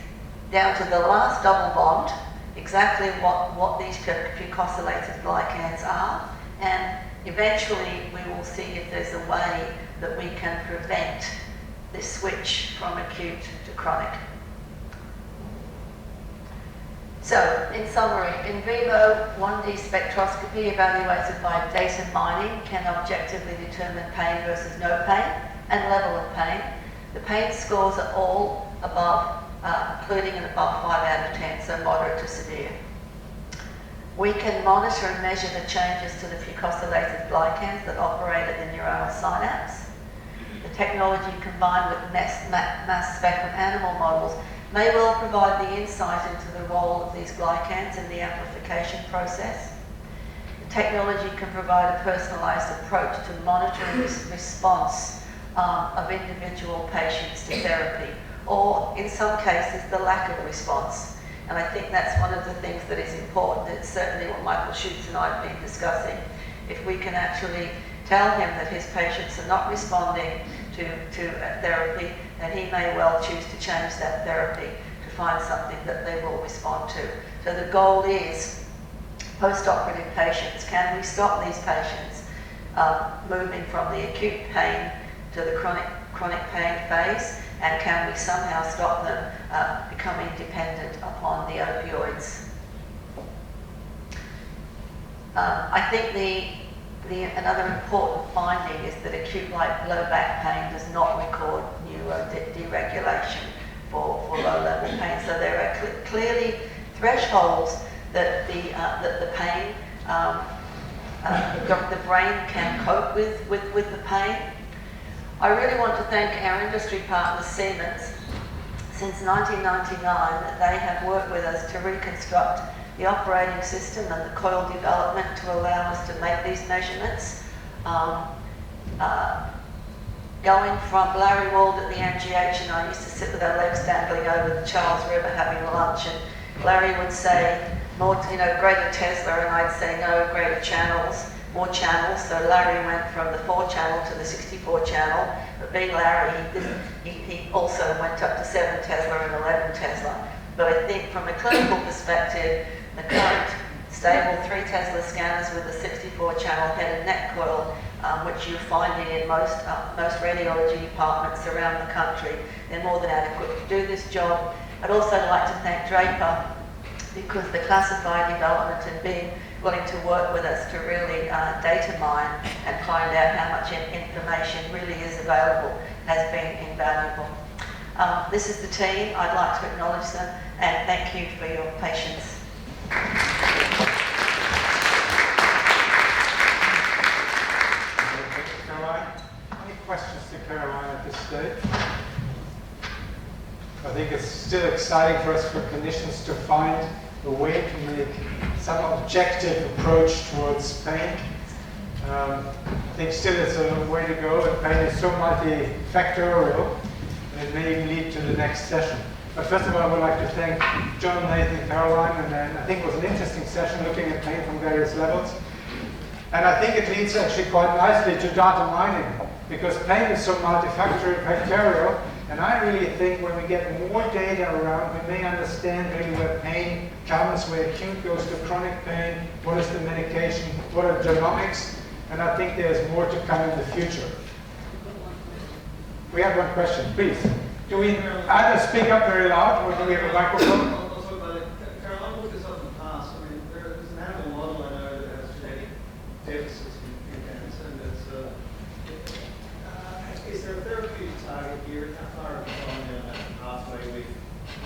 down to the last double bond, exactly what these fucosylated glycans are, and eventually we will see if there's a way that we can prevent this switch from acute to chronic. So, in summary, in vivo 1D spectroscopy evaluated by data mining can objectively determine pain versus no pain and level of pain. The pain scores are all above, including an above 5 out of 10, so moderate to severe. We can monitor and measure the changes to the fucosylated glycans that operate at the neuronal synapse. The technology combined with mass spec of animal models may well provide the insight into the role of these glycans in the amplification process. The technology can provide a personalised approach to monitoring this response of individual patients to therapy, or in some cases the lack of response. And I think that's one of the things that is important. It's certainly what Michael Schutz and I have been discussing. If we can actually tell him that his patients are not responding to therapy, then he may well choose to change that therapy to find something that they will respond to. So the goal is post-operative patients. Can we stop these patients moving from the acute pain to the chronic pain phase? And can we somehow stop them becoming dependent upon the opioids? I think another important finding is that acute low back pain does not record neuroderegulation for low-level pain. So there are clearly thresholds that the pain, the brain can cope with the pain. I really want to thank our industry partner Siemens. Since 1999, they have worked with us to reconstruct the operating system and the coil development to allow us to make these measurements. Going from Larry Wald at the MGH, and I used to sit with our legs dangling over the Charles River having lunch, and Larry would say, more, greater Tesla, and I'd say, no, greater channels, more channels. So Larry went from the 4-channel to the 64-channel, but being Larry, he also went up to 7 Tesla and 11 Tesla. But I think from a clinical perspective, the current stable 3 Tesla scanners with a 64-channel head and neck coil, which you're finding in most radiology departments around the country, they're more than adequate to do this job. I'd also like to thank Draper, because the classified development and being willing to work with us to really data mine and find out how much information really is available has been invaluable. This is the team. I'd like to acknowledge them and thank you for your patience. Caroline, any questions to Caroline at this stage? I think it's still exciting for us for clinicians to find a way to make some objective approach towards pain. I think still it's a way to go, and pain is so multifactorial, and it may even lead to the next session. But first of all, I would like to thank John, Nathan, Caroline, and I think it was an interesting session looking at pain from various levels. And I think it leads actually quite nicely to data mining, because pain is so multifactorial, and I really think when we get more data around, we may understand really where pain comes, where acute goes to chronic pain, what is the medication, what are genomics, and I think there's more to come in the future. We have one question, please. Do we either speak up very loud, or do we have a microphone? Caroline looked this up in the past. I mean, there's an animal model I know that has genetic deficits in cancer, and is there a therapeutic target here? How far have you gone down that pathway with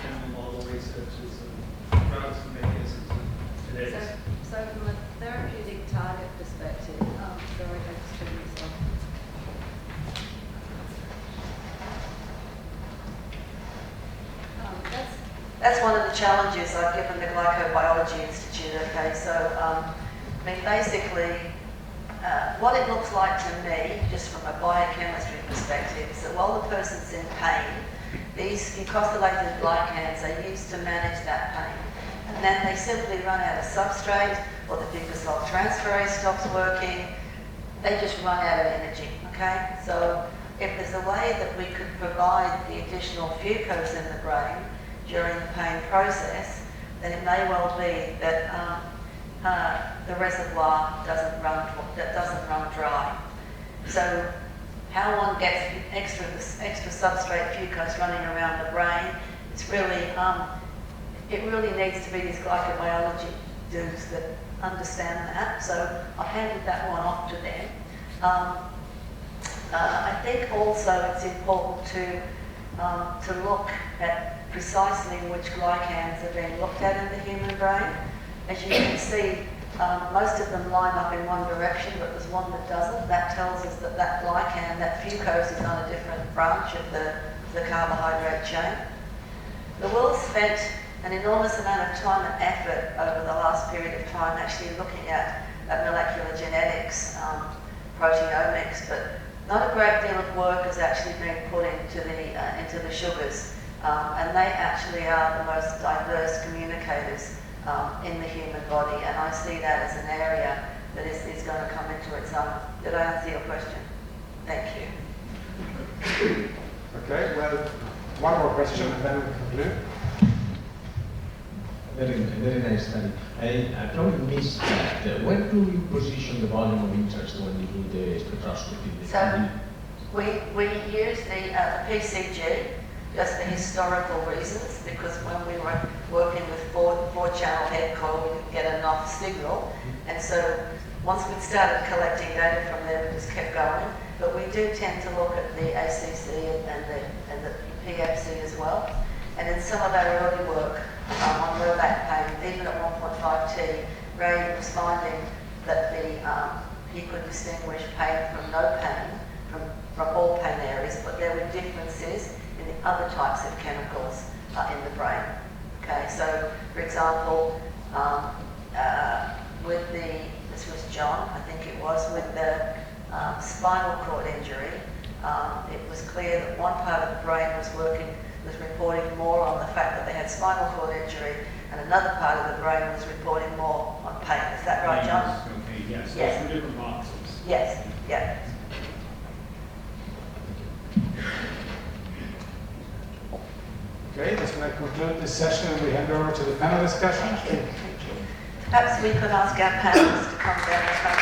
animal model researchers and drugs and mechanisms and genetics? So from a therapeutic target perspective, sorry, I just turned this off. That's one of the challenges I've given the Glycobiology Institute. Okay, so I mean, basically, what it looks like to me, just from a biochemistry perspective, is that while the person's in pain, these fucosylated glycans are used to manage that pain. And then they simply run out of substrate, or the fucosol transferase stops working. They just run out of energy, okay? So if there's a way that we could provide the additional fucose in the brain during the pain process, then it may well be that the reservoir doesn't run dry. So how one gets extra substrate fucose running around the brain, it's really, it really needs to be these glycobiology dudes that understand that. So I've handed that one off to them. I think also it's important to look at precisely which glycans are being looked at in the human brain. As you can see, most of them line up in one direction, but there's one that doesn't. That tells us that that glycan, that fucose, is on a different branch of the carbohydrate chain. The world spent an enormous amount of time and effort over the last period of time actually looking at molecular genetics, proteomics, but not a great deal of work has actually been put into the sugars, and they actually are the most diverse communicators in the human body, and I see that as an area that is going to come into its own. Did I answer your question? Thank you. Okay, well, one more question and then we conclude. Very nice study. I probably missed that. Where do you position the volume of interest when you do the spectroscopy? So we use the PCG just for historical reasons, because when we were working with four-channel head coil, we didn't get enough signal, and so once we'd started collecting data from there, we just kept going. But we do tend to look at the ACC and the PFC as well. And in some of our early work on low back pain, even at 1.5T, Ray was finding that he could distinguish pain from no pain from all pain areas, but there were differences in the other types of chemicals in the brain. Okay, so for example, this was John, I think it was, with the spinal cord injury, it was clear that one part of the brain was reporting more on the fact that they had spinal cord injury, and another part of the brain was reporting more on pain. Is that right, John? Okay, yes. Yes. From different markers. Yes, yeah. Okay, this may conclude this session and we hand over to the panel discussion. Perhaps we could ask our panelists to come down and come.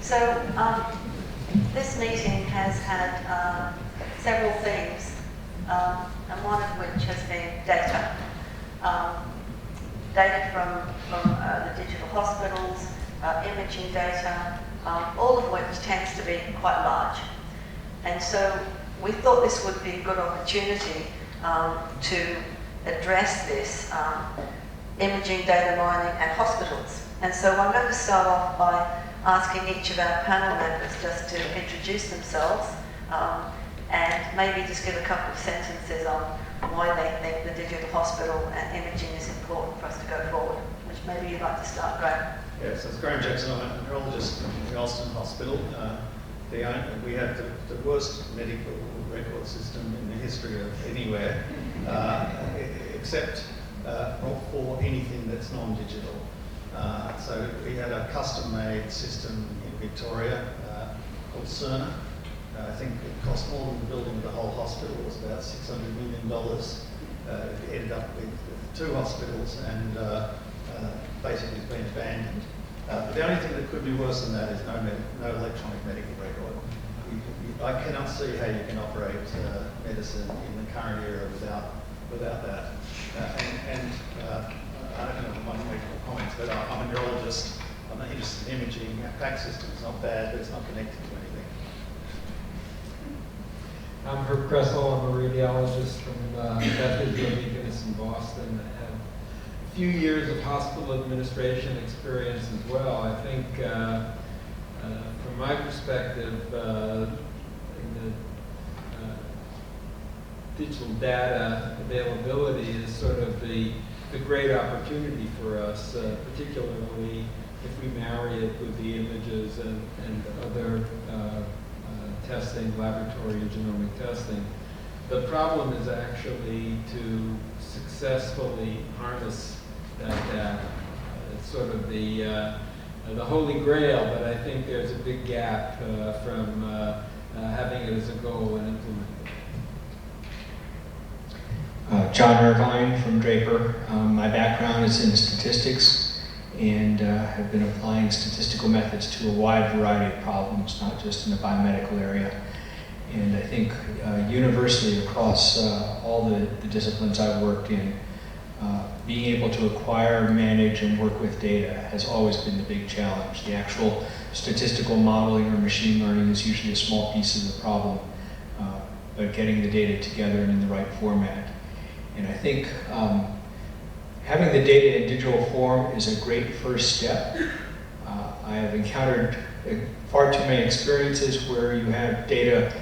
So this meeting has had several themes, and one of which has been data. Data from the digital hospitals, imaging data, all of which tends to be quite large. And so we thought this would be a good opportunity to address this imaging, data mining, and hospitals. And so I'm going to start off by asking each of our panel members just to introduce themselves and maybe just give a couple of sentences on why they think the digital hospital and imaging is important for us to go forward. Which maybe you'd like to start, Graham. Yes, it's Graham Jackson. I'm a neurologist in the Alston Hospital. We have the worst medical record system in the history of anywhere, except for anything that's non-digital. So we had a custom-made system in Victoria called Cerner. I think it cost more than the building of the whole hospital. It was about $600 million. ended up with 2 hospitals and basically it's been abandoned. But the only thing that could be worse than that is no electronic medical record. I cannot see how you can operate medicine in the current era without that. I don't know if I want to make more comments, but I'm a neurologist. I'm not interested in imaging. Our PAC system is not bad, but it's not connected to anything. I'm Herb Kressel. I'm a radiologist from Beth Israel Deaconess in Boston. I have a few years of hospital administration experience as well. I think, from my perspective, in the digital data availability is sort of the great opportunity for us, particularly if we marry it with the images and other testing, laboratory and genomic testing. The problem is actually to successfully harness that data. It's sort of the holy grail, but I think there's a big gap from having it as a goal and implementing it. John Irvine from Draper. My background is in statistics and have been applying statistical methods to a wide variety of problems, not just in the biomedical area. And I think universally across all the disciplines I've worked in, being able to acquire, manage, and work with data has always been the big challenge. The actual statistical modeling or machine learning is usually a small piece of the problem, but getting the data together and in the right format. And I think having the data in digital form is a great first step. I have encountered far too many experiences where you have data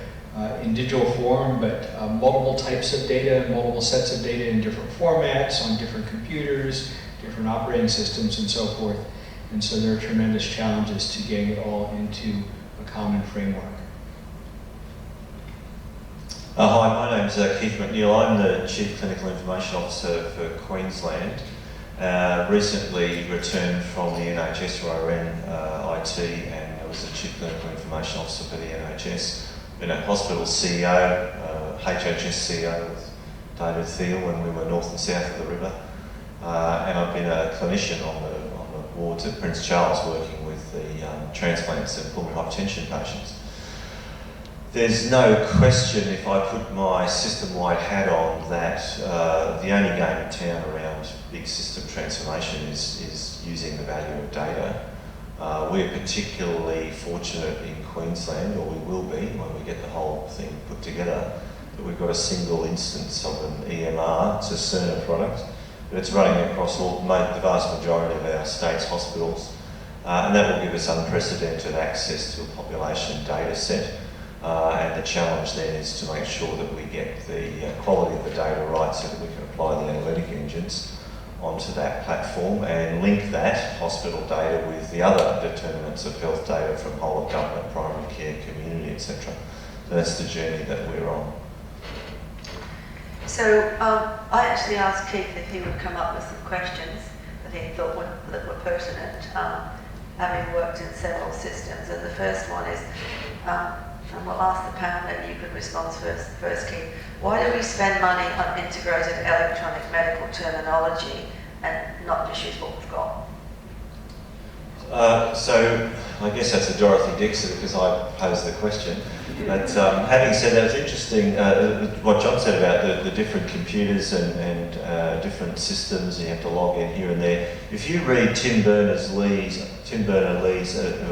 in digital form, but multiple types of data, multiple sets of data in different formats, on different computers, different operating systems, and so forth. And so there are tremendous challenges to getting it all into a common framework. Hi, my name's Keith McNeil. I'm the Chief Clinical Information Officer for Queensland. Recently returned from the NHS where I ran IT and I was the Chief Clinical Information Officer for the NHS. Been a hospital CEO, HHS CEO with David Thiel when we were north and south of the river. And I've been a clinician on the wards at Prince Charles working with the transplants and pulmonary hypertension patients. There's no question, if I put my system-wide hat on, that the only game in town around big system transformation is using the value of data. We're particularly fortunate in Queensland, or we will be when we get the whole thing put together, that we've got a single instance of an EMR. It's a Cerner product, but it's running across the vast majority of our state's hospitals. And that will give us unprecedented access to a population data set. And the challenge then is to make sure that we get the quality of the data right so that we can apply the analytic engines onto that platform and link that hospital data with the other determinants of health data from whole of government, primary care, community, etc. So that's the journey that we're on. So I actually asked Keith if he would come up with some questions that he thought that were pertinent, having worked in several systems. And the first one is, and we'll ask the panel, maybe you could respond first, Keith. Why do we spend money on integrated electronic medical terminology and not just use what we've got? So I guess that's a Dorothy Dixon because I posed the question. But having said that, it's interesting what John said about the different computers and different systems. You have to log in here and there. If you read Tim Berners-Lee's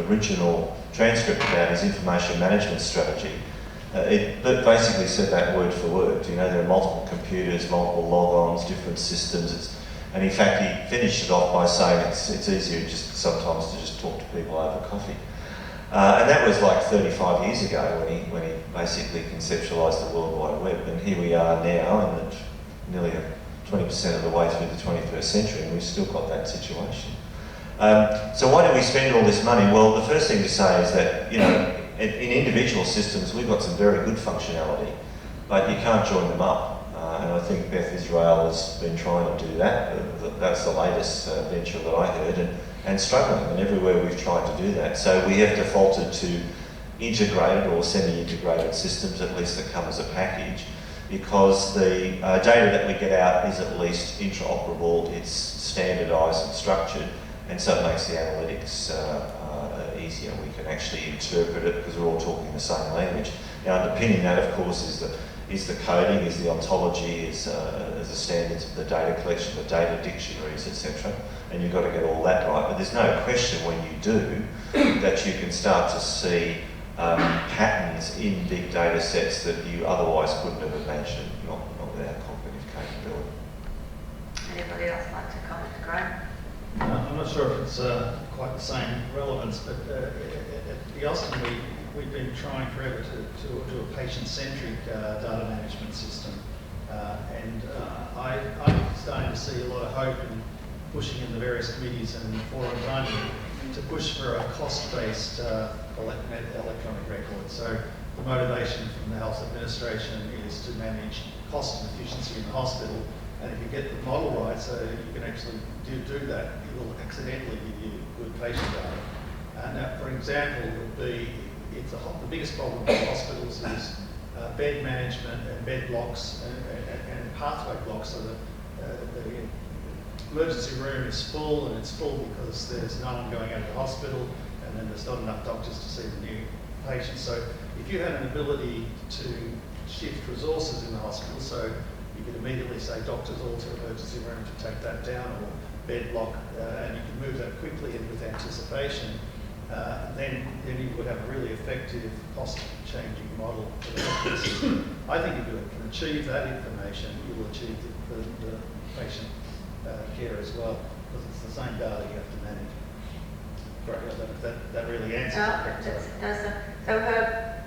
original transcript about his information management strategy, it basically said that word for word. You know, there are multiple computers, multiple logons, different systems. And in fact, he finished it off by saying it's easier just sometimes to just talk to people over coffee. And that was like 35 years ago when he basically conceptualised the World Wide Web. And here we are now, and nearly 20% of the way through the 21st century, and we've still got that situation. So why do we spend all this money? Well, the first thing to say is that, you know, in individual systems, we've got some very good functionality, but you can't join them up. And I think Beth Israel has been trying to do that. That's the latest venture that I heard, and struggling. And everywhere we've tried to do that. So we have defaulted to integrated or semi-integrated systems, at least that come as a package. because the data that we get out is at least interoperable, it's standardised and structured, and so it makes the analytics easier. We can actually interpret it because we're all talking the same language. Now, underpinning that, of course, is the coding, is the ontology, is the standards of the data collection, the data dictionaries, etc. And you've got to get all that right. But there's no question when you do that you can start to see patterns in big data sets that you otherwise couldn't have imagined, not without cognitive capability. Anybody else like to comment, Graham? I'm not sure if it's quite the same relevance, but at the Austin we've been trying forever to do a patient-centric data management system, and I'm starting to see a lot of hope in pushing in the various committees and forums to push for a cost-based electronic record. So the motivation from the health administration is to manage cost and efficiency in the hospital, and if you get the model right, so you can actually do that, it will accidentally give you good patient data. Now, for example, the biggest problem with hospitals is bed management and bed blocks and pathway blocks. So the emergency room is full, and it's full because there's no one going out of the hospital, and then there's not enough doctors to see the new patients. So if you had an ability to shift resources in the hospital, so you could immediately say doctors all to emergency room to take that down, or bed block, and you can move that quickly and with anticipation, then you would have a really effective cost-changing model for the healthcare system. I think if you can achieve that information, you will achieve the patient care as well, because it's the same data you have to manage. Right, I don't know if that really answers it. So Herb,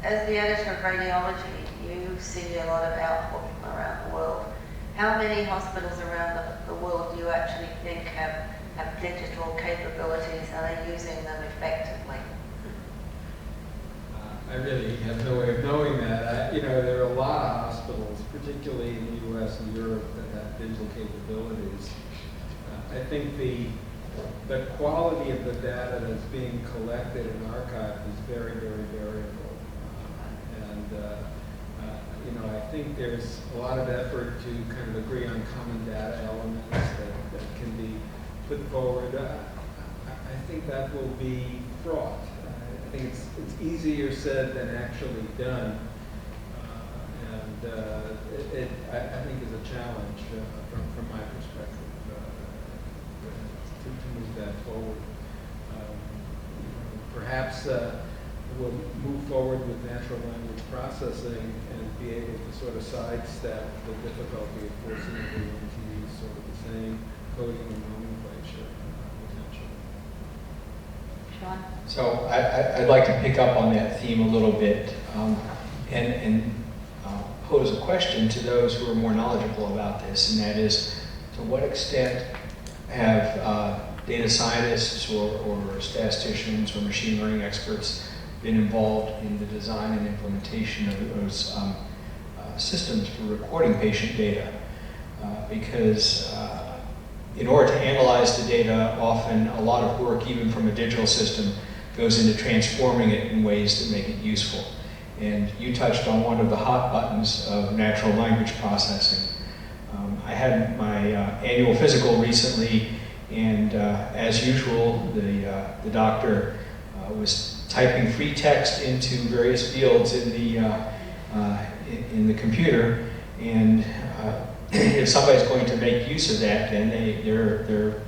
as the editor of radiology, you see a lot of output from around the world. How many hospitals around the world do you actually think have digital capabilities and are using them effectively? I really have no way of knowing that. There are a lot of hospitals, particularly in the US and Europe, that have digital capabilities. I think the quality of the data that's being collected and archived is very, very variable. I think there's a lot of effort to kind of agree on common data elements that can be put forward. I think that will be fraught. I think it's easier said than actually done, and I think is a challenge from my perspective to move that forward. Perhaps we'll move forward with natural language processing and be able to sort of sidestep the difficulty of forcing everyone to use sort of the same coding and nomenclature potentially. Sean? So I'd like to pick up on that theme a little bit and pose a question to those who are more knowledgeable about this, and that is, to what extent have data scientists or statisticians or machine learning experts been involved in the design and implementation of those systems for recording patient data? Because in order to analyze the data, often a lot of work, even from a digital system, goes into transforming it in ways that make it useful. And you touched on one of the hot buttons of natural language processing. I had my annual physical recently, and as usual, the doctor was typing free text into various fields in the computer, and if somebody's going to make use of that, then they're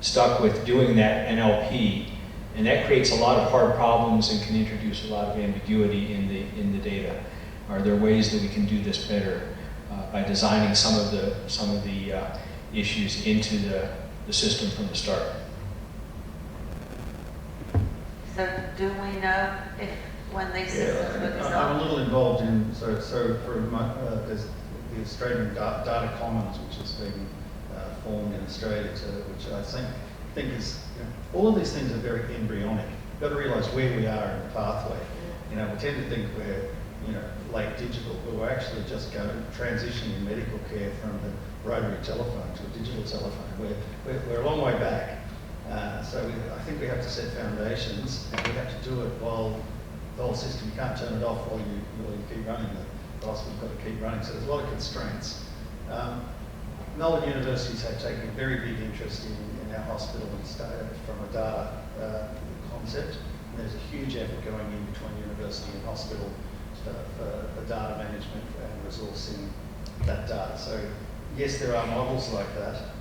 stuck with doing that NLP, and that creates a lot of hard problems and can introduce a lot of ambiguity in the data. Are there ways that we can do this better by designing some of the issues into the system from the start? So do we know if when these systems were designed? I'm a little involved in, so for there's the Australian Data Commons, which has been formed in Australia, which I think is, all of these things are very embryonic. You've got to realise where we are in the pathway. We tend to think we're, late digital, but we're actually just transitioning medical care from the rotary telephone to a digital telephone. We're a long way back. So I think we have to set foundations, and we have to do it while the whole system, you can't turn it off while you keep running the hospital's got to keep running. So there's a lot of constraints. Melbourne universities have taken a very big interest in our hospital from a data concept. And there's a huge effort going in between university and hospital for data management and resourcing that data. So yes, there are models like that.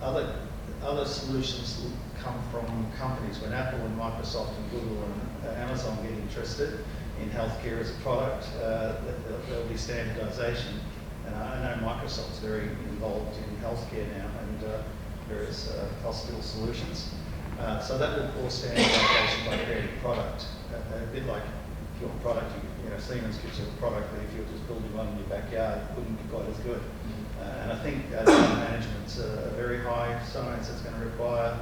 Other solutions come from companies. When Apple and Microsoft and Google and Amazon get interested in healthcare as a product, there'll be standardization. And I know Microsoft's very involved in healthcare now and various hospital solutions. So that will cause standardization by creating product. A bit like if your product, Siemens gives you a product that if you're just building one in your backyard, it wouldn't be quite as good. And I think data management's a very high science that's going to require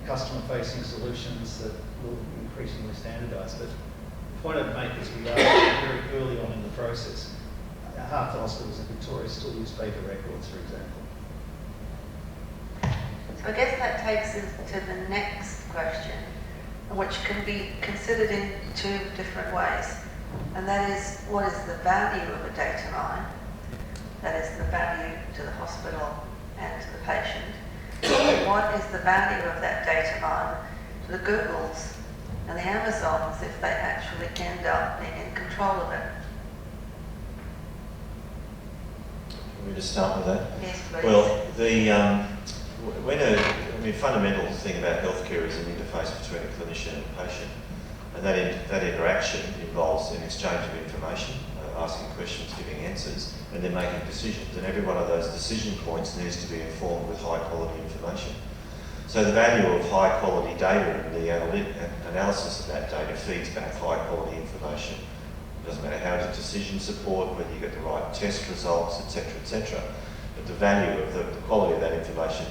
customer-facing solutions that will be increasingly standardised. But the point I'd make is we are very early on in the process. Half the hospitals in Victoria still use paper records, for example. So I guess that takes us to the next question, which can be considered in two different ways. And that is, what is the value of a data mine? That is the value to the hospital and to the patient. And what is the value of that data mine to the Googles and the Amazons if they actually end up being in control of it? Can we just start with that? Yes, please. Well, the fundamental thing about healthcare is an interface between a clinician and a patient, and that interaction involves an exchange of information, asking questions, giving answers, and then making decisions. And every one of those decision points needs to be informed with high quality information. So the value of high quality data and the analysis of that data feeds back high quality information. It doesn't matter how the decision support, whether you get the right test results, etc., etc. But the value of the quality of that information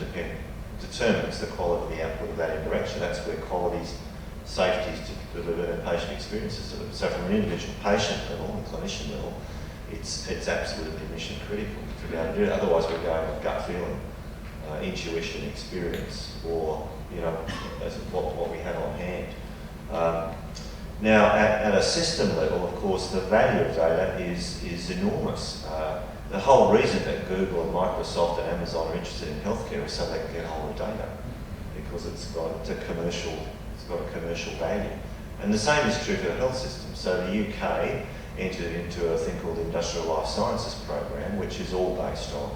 determines the quality of the output of that interaction. That's where quality's, safety's delivered and patient experiences delivered. So from an individual patient level and clinician level, it's absolutely mission critical to be able to do it. Otherwise, we're going with gut feeling, intuition, experience, or as what we have on hand. Now, at a system level, of course, the value of data is enormous. The whole reason that Google and Microsoft and Amazon are interested in healthcare is so they can get hold of data, because it's got a commercial value. And the same is true for the health system. So the UK entered into a thing called the Industrial Life Sciences Program, which is all based on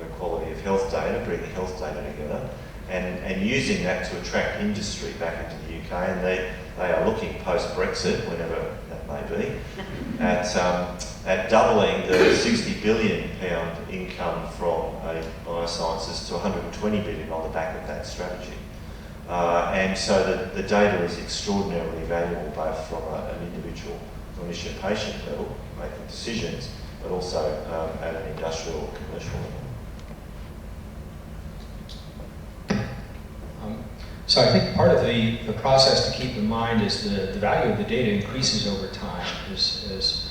the quality of health data, bringing health data together, and using that to attract industry back into the UK. And they are looking post-Brexit, whenever that may be, at doubling the £60 billion income from biosciences to $120 billion on the back of that strategy. And so the data is extraordinarily valuable, both from an individual clinician-patient level, making decisions, but also at an industrial or commercial level. So I think part of the process to keep in mind is the value of the data increases over time as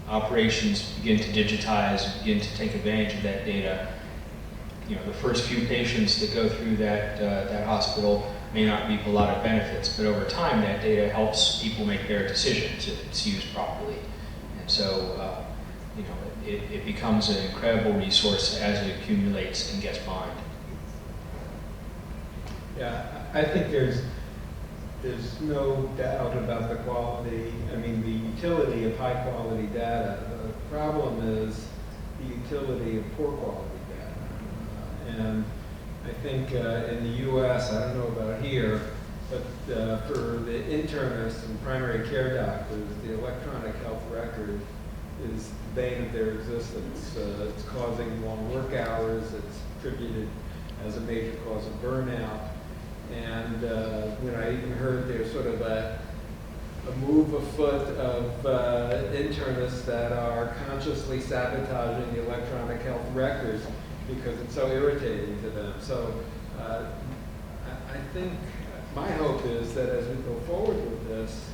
operations begin to digitize, begin to take advantage of that data. The first few patients that go through that hospital may not reap a lot of benefits, but over time that data helps people make better decisions if it's used properly. And so, it becomes an incredible resource as it accumulates and gets mined. Yeah, I think there's no doubt about the utility of high quality data. The problem is the utility of poor quality data. And I think in the US, I don't know about here, but for the internists and primary care doctors, the electronic health record is the bane of their existence. It's causing long work hours, it's attributed as a major cause of burnout. And I even heard there's sort of a move afoot of internists that are consciously sabotaging the electronic health records because it's so irritating to them. So I think my hope is that as we go forward with this,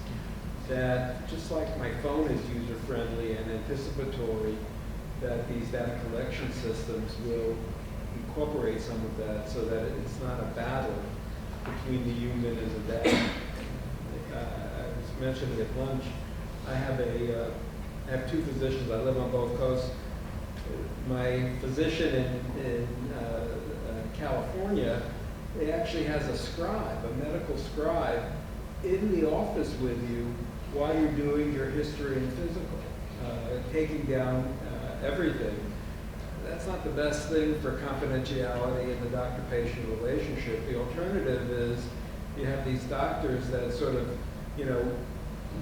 that just like my phone is user-friendly and anticipatory, that these data collection systems will incorporate some of that so that it's not a battle between the human and the data. I was mentioning at lunch, I have two physicians. I live on both coasts. My physician in California, he actually has a scribe, a medical scribe, in the office with you while you're doing your history and physical, taking down everything. That's not the best thing for confidentiality in the doctor-patient relationship. The alternative is you have these doctors that sort of,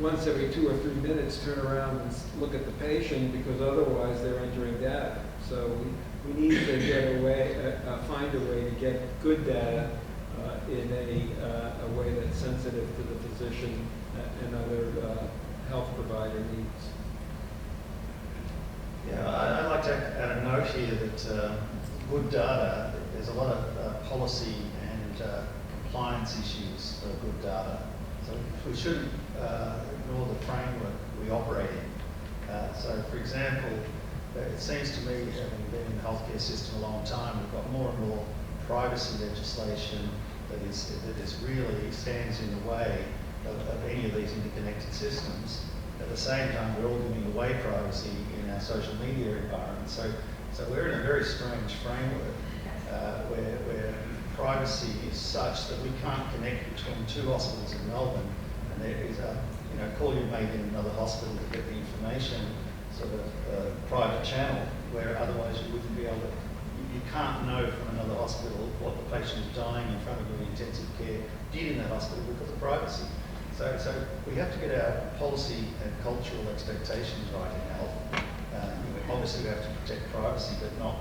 once every 2 or 3 minutes turn around and look at the patient, because otherwise they're entering data. So we need to get find a way to get good data in a way that's sensitive to the physician and other health provider needs. Yeah, I'd like to add a note here that good data, there's a lot of policy and compliance issues for good data. So we shouldn't ignore the framework we operate in. So for example, it seems to me, having been in the healthcare system a long time, we've got more and more privacy legislation that really stands in the way of any of these interconnected systems. At the same time, we're all giving away privacy in our social media environment. So we're in a very strange framework where privacy is such that we can't connect between 2 hospitals in Melbourne, and there is a call you made in another hospital to get the information, sort of private channel, where otherwise you wouldn't be able to. You can't know from another hospital what the patient is dying in front of you in intensive care did in that hospital because of privacy. So we have to get our policy and cultural expectations right in health. Obviously we have to protect privacy, but not...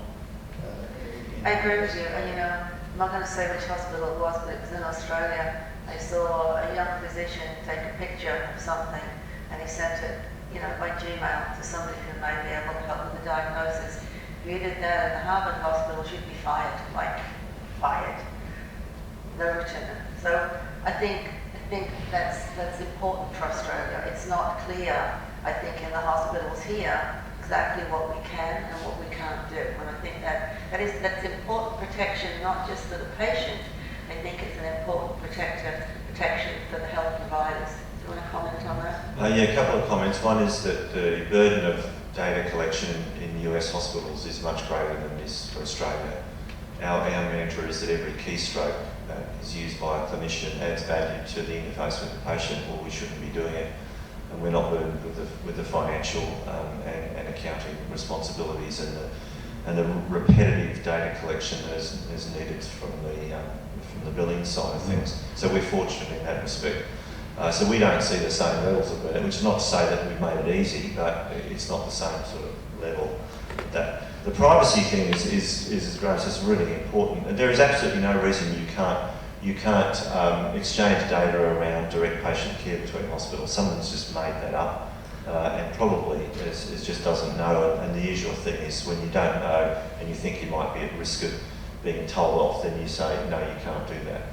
I agree with you, and I'm not going to say which hospital it was, but it was in Australia. I saw a young physician take a picture of something, and he sent it, by Gmail to somebody who may be able to help with the diagnosis. If you did that in the Harvard hospital, you'd be fired, fired. No return. So I think that's important for Australia. It's not clear, I think, in the hospitals here exactly what we can and what we can't do. And I think that's important protection, not just for the patient. I think it's an important protection for the health providers. Do you want to comment on that? Yeah, a couple of comments. One is that the burden of data collection in US hospitals is much greater than it is for Australia. Our mantra is that every keystroke that is used by a clinician adds value to the interface with the patient, or we shouldn't be doing it. And we're not burdened with the financial and accounting responsibilities and the repetitive data collection as needed from the billing side of things. So we're fortunate in that respect. So we don't see the same levels of burden, which is not to say that we've made it easy, but it's not the same sort of level. The privacy thing is as Grace says, really important. And there is absolutely no reason you can't exchange data around direct patient care between hospitals. Someone's just made that up and probably is just doesn't know. And the usual thing is when you don't know and you think you might be at risk of being told off, then you say, no, you can't do that.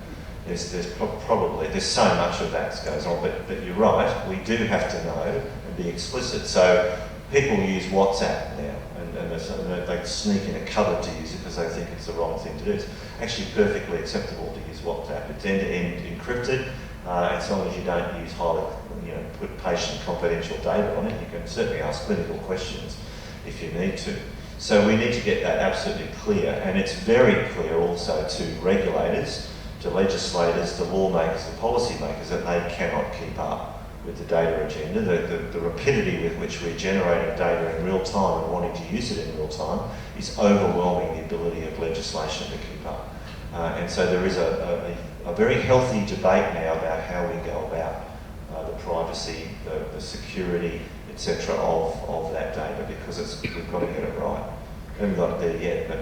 There's so much of that goes on, but you're right, we do have to know and be explicit. So people use WhatsApp now, and they sneak in a cupboard to use it because they think it's the wrong thing to do. It's actually perfectly acceptable to use WhatsApp. It's end-to-end encrypted, as long as you don't use put patient confidential data on it. You can certainly ask clinical questions if you need to. So we need to get that absolutely clear, and it's very clear also to regulators, to legislators, to lawmakers and policymakers that they cannot keep up with the data agenda. The rapidity with which we're generating data in real time and wanting to use it in real time is overwhelming the ability of legislation to keep up. And so there is a very healthy debate now about how we go about the privacy, the security, etc. of that data, because we've got to get it right. We haven't got it there yet, but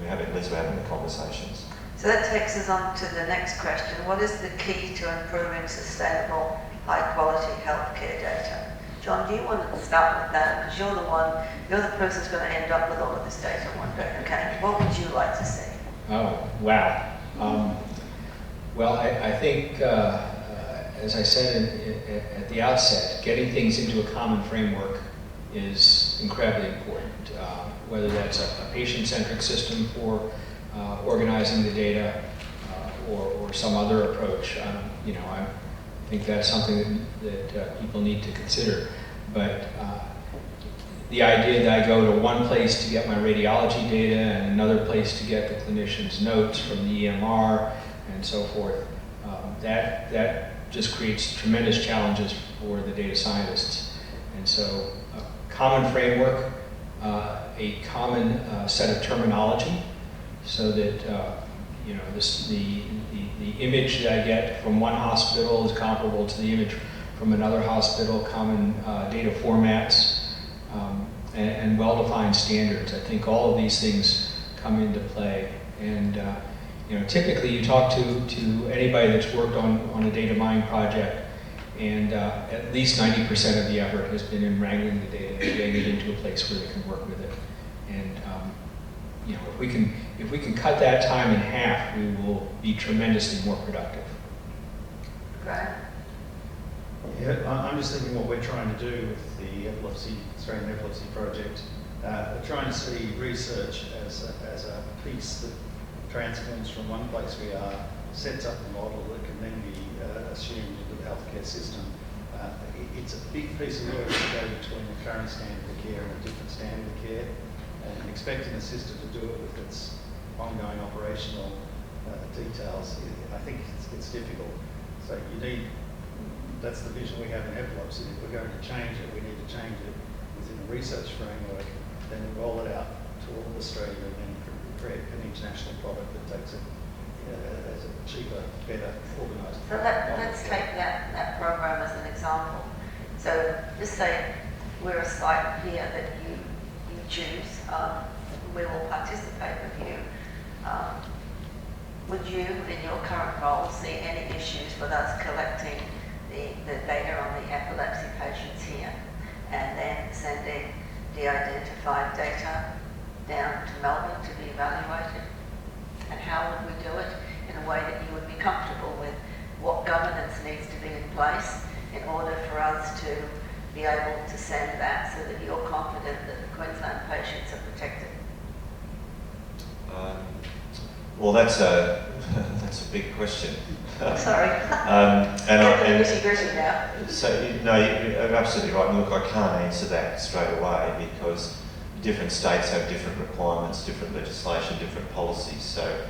at least we're having the conversations. So that takes us on to the next question. What is the key to improving sustainable, high-quality healthcare data? John, do you want to start with that? Because you're the person who's going to end up with all of this data one day, okay? What would you like to see? Oh, wow. Well, I think, as I said at the outset, getting things into a common framework is incredibly important. Whether that's a patient-centric system for organizing the data or some other approach, I think that's something that people need to consider. but the idea that I go to one place to get my radiology data and another place to get the clinician's notes from the EMR and so forth, that just creates tremendous challenges for the data scientists. And so a common framework, a common set of terminology, so that you know, the image that I get from one hospital is comparable to the image from another hospital, common data formats, and well-defined standards. I think all of these things come into play. And you know, typically you talk to anybody that's worked on a data mining project, and at least 90% of the effort has been in wrangling the data and getting it into a place where they can work with it. And you know, if we can cut that time in half, we will be tremendously more productive. Right. Yeah, I'm just thinking what we're trying to do with the Australian Epilepsy Project. We're trying to see research as a piece that transforms from one place we are, sets up a model that can then be assumed into the healthcare system. It's a big piece of work to go between the current standard of care and a different standard of care, and expecting a system to do it with its ongoing operational details, I think it's difficult. So you need, that's the vision we have in epilepsy. If we're going to change it, we need to change it within a research framework, then roll it out to all of Australia, and then create an international product that takes it as a cheaper, better organised. So let's take that program as an example. So just say we're a site here that you choose. We will participate with you. Would you, in your current role, see any issues with us collecting the data on the epilepsy patients here and then sending de-identified data down to Melbourne to be evaluated? And how would we do it in a way that you would be comfortable with? What governance needs to be in place in order for us to be able to send that so that you're confident that the Queensland patients are protected? Well, that's a big question. Sorry. And nitty-gritty now. So, no, you're absolutely right. Look, I can't answer that straight away because different states have different requirements, different legislation, different policies. So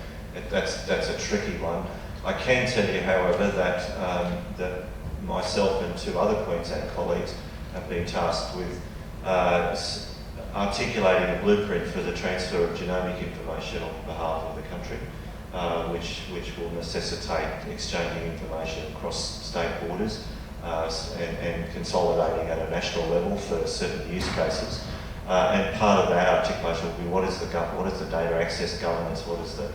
that's a tricky one. I can tell you, however, that myself and two other Queensland colleagues have been tasked with articulating a blueprint for the transfer of genomic information on behalf of the country, which will necessitate exchanging information across state borders and consolidating at a national level for certain use cases. And part of that articulation will be what is the data access governance, what is the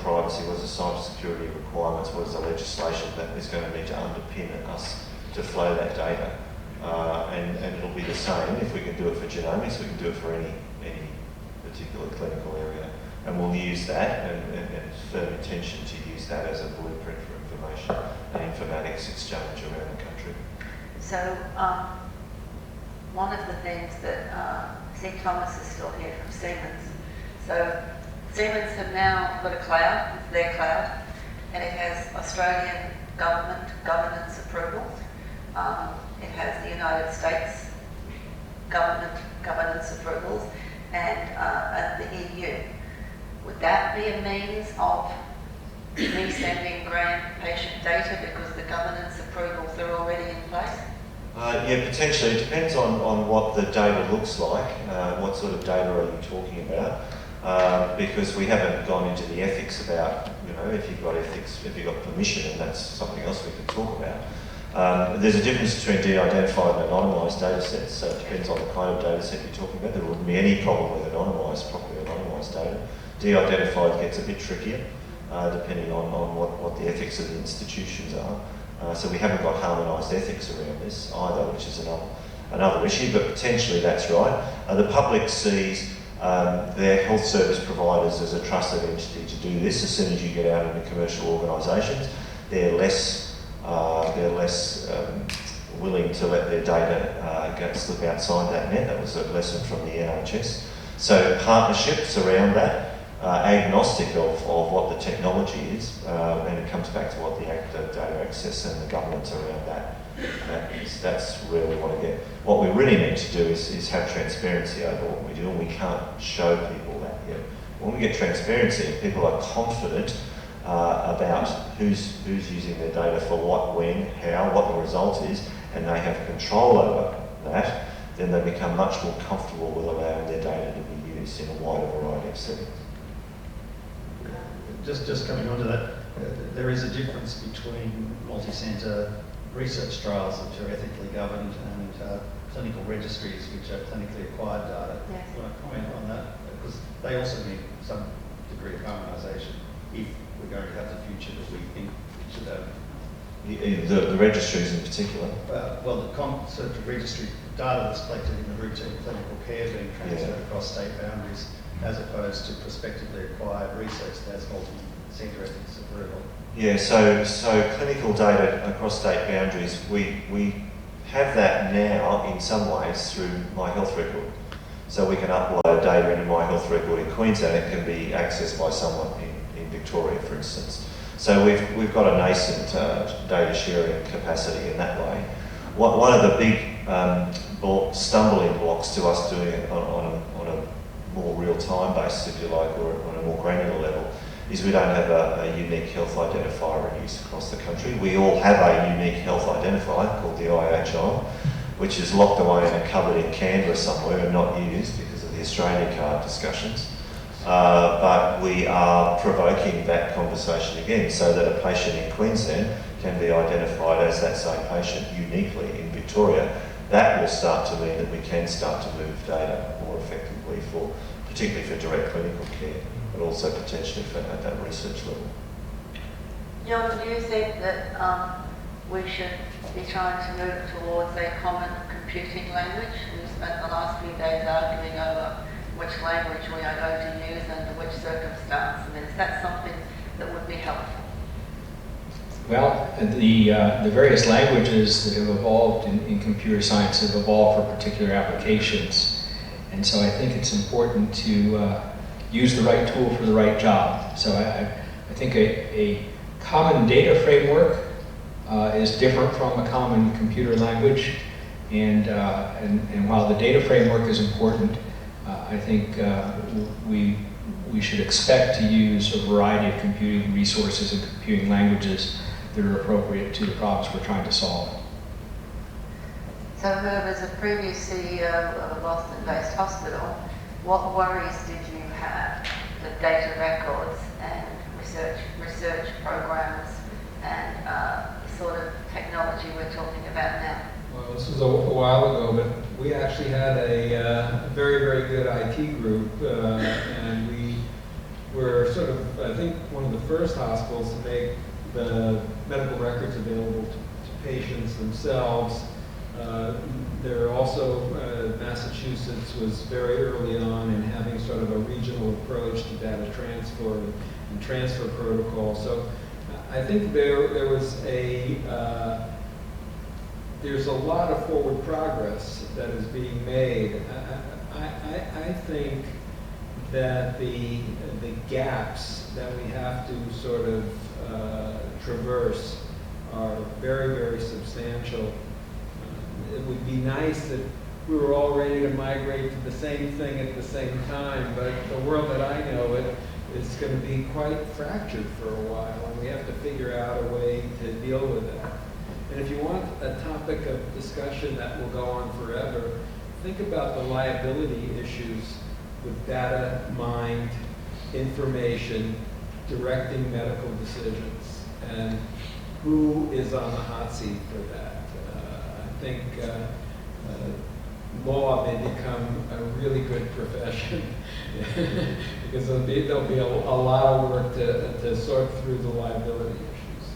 privacy, what is the cybersecurity requirements, what is the legislation that is going to need to underpin us to flow that data. And it'll be the same if we can do it for genomics, we can do it for any particular clinical area. And we'll use that and firm intention to use that as a blueprint for information and informatics exchange around the country. So one of the things that, I think Thomas is still here from Siemens. So Siemens have now got a cloud, it's their cloud, and it has Australian government governance approval. It has the United States government governance approvals and the EU. Would that be a means of me sending Graham patient data because the governance approvals are already in place? Yeah, potentially. It depends on what the data looks like. What sort of data are you talking about? Because we haven't gone into the ethics about, if you've got ethics, if you've got permission, and that's something else we can talk about. There's a difference between de-identified and anonymised data sets, so it depends on the kind of data set you're talking about. There wouldn't be any problem with properly anonymised data. De-identified gets a bit trickier, depending on what the ethics of the institutions are. So we haven't got harmonised ethics around this either, which is another issue, but potentially that's right. The public sees their health service providers as a trusted entity to do this. As soon as you get out into commercial organisations, they're less willing to let their data slip outside that net. That was a lesson from the NHS. So partnerships around that, agnostic of what the technology is, and it comes back to what the Act of Data Access and the governance around that That's where we want to get. What we really need to do is have transparency over what we do, and we can't show people that yet. When we get transparency and people are confident about who's using their data for what, when, how, what the result is, and they have control over that, then they become much more comfortable with allowing their data to be used in a wider variety of settings. Just coming on to that, there is a difference between multi-centre research trials which are ethically governed and clinical registries which are clinically acquired data. Yes. Do you want to comment on that? Because they also need some degree of harmonisation if we're going to have the future that we think we should have. The registries in particular? Well, the sort of registry data that's collected in the routine clinical care being transferred across state boundaries as opposed to prospectively acquired research that has multi-centre ethics approval. Yeah, so clinical data across state boundaries, we have that now in some ways through My Health Record. So we can upload data into My Health Record in Queensland. It can be accessed by someone in Victoria, for instance. So we've got a nascent data sharing capacity in that way. One of the big stumbling blocks to us doing it on a more real-time basis, if you like, or on a more granular level, is we don't have a unique health identifier in use across the country. We all have a unique health identifier called the IHI, which is locked away in a cupboard in Canberra somewhere and not used because of the Australia card discussions. But we are provoking that conversation again so that a patient in Queensland can be identified as that same patient uniquely in Victoria. That will start to mean that we can start to move data more effectively particularly for direct clinical care, but also potentially at that research level. John, do you think that we should be trying to move towards a common computing language? We've spent the last few days arguing over which language we are going to use and under which circumstance. I mean, is that something that would be helpful? Well, the various languages that have evolved in computer science have evolved for particular applications. And so I think it's important to use the right tool for the right job. So I think a common data framework is different from a common computer language. And while the data framework is important, I think we should expect to use a variety of computing resources and computing languages that are appropriate to the problems we're trying to solve. So Herb, as a previous CEO of a Boston-based hospital, what worries did you have with data records and research programs and the sort of technology we're talking about now? Well, this was a while ago, but we actually had a very, very good IT group, and we were sort of, I think, one of the first hospitals to make the medical records available to patients themselves. There also, Massachusetts was very early on in having sort of a regional approach to data transfer and transfer protocol. So I think there was there's a lot of forward progress that is being made. I think that the gaps that we have to sort of traverse are very, very substantial. It would be nice that we were all ready to migrate to the same thing at the same time, but the world that I know is going to be quite fractured for a while, and we have to figure out a way to deal with that. And if you want a topic of discussion that will go on forever, think about the liability issues with data mined information directing medical decisions, and who is on the hot seat for that. I think law may become a really good profession because there'll be a lot of work to sort through the liability issues.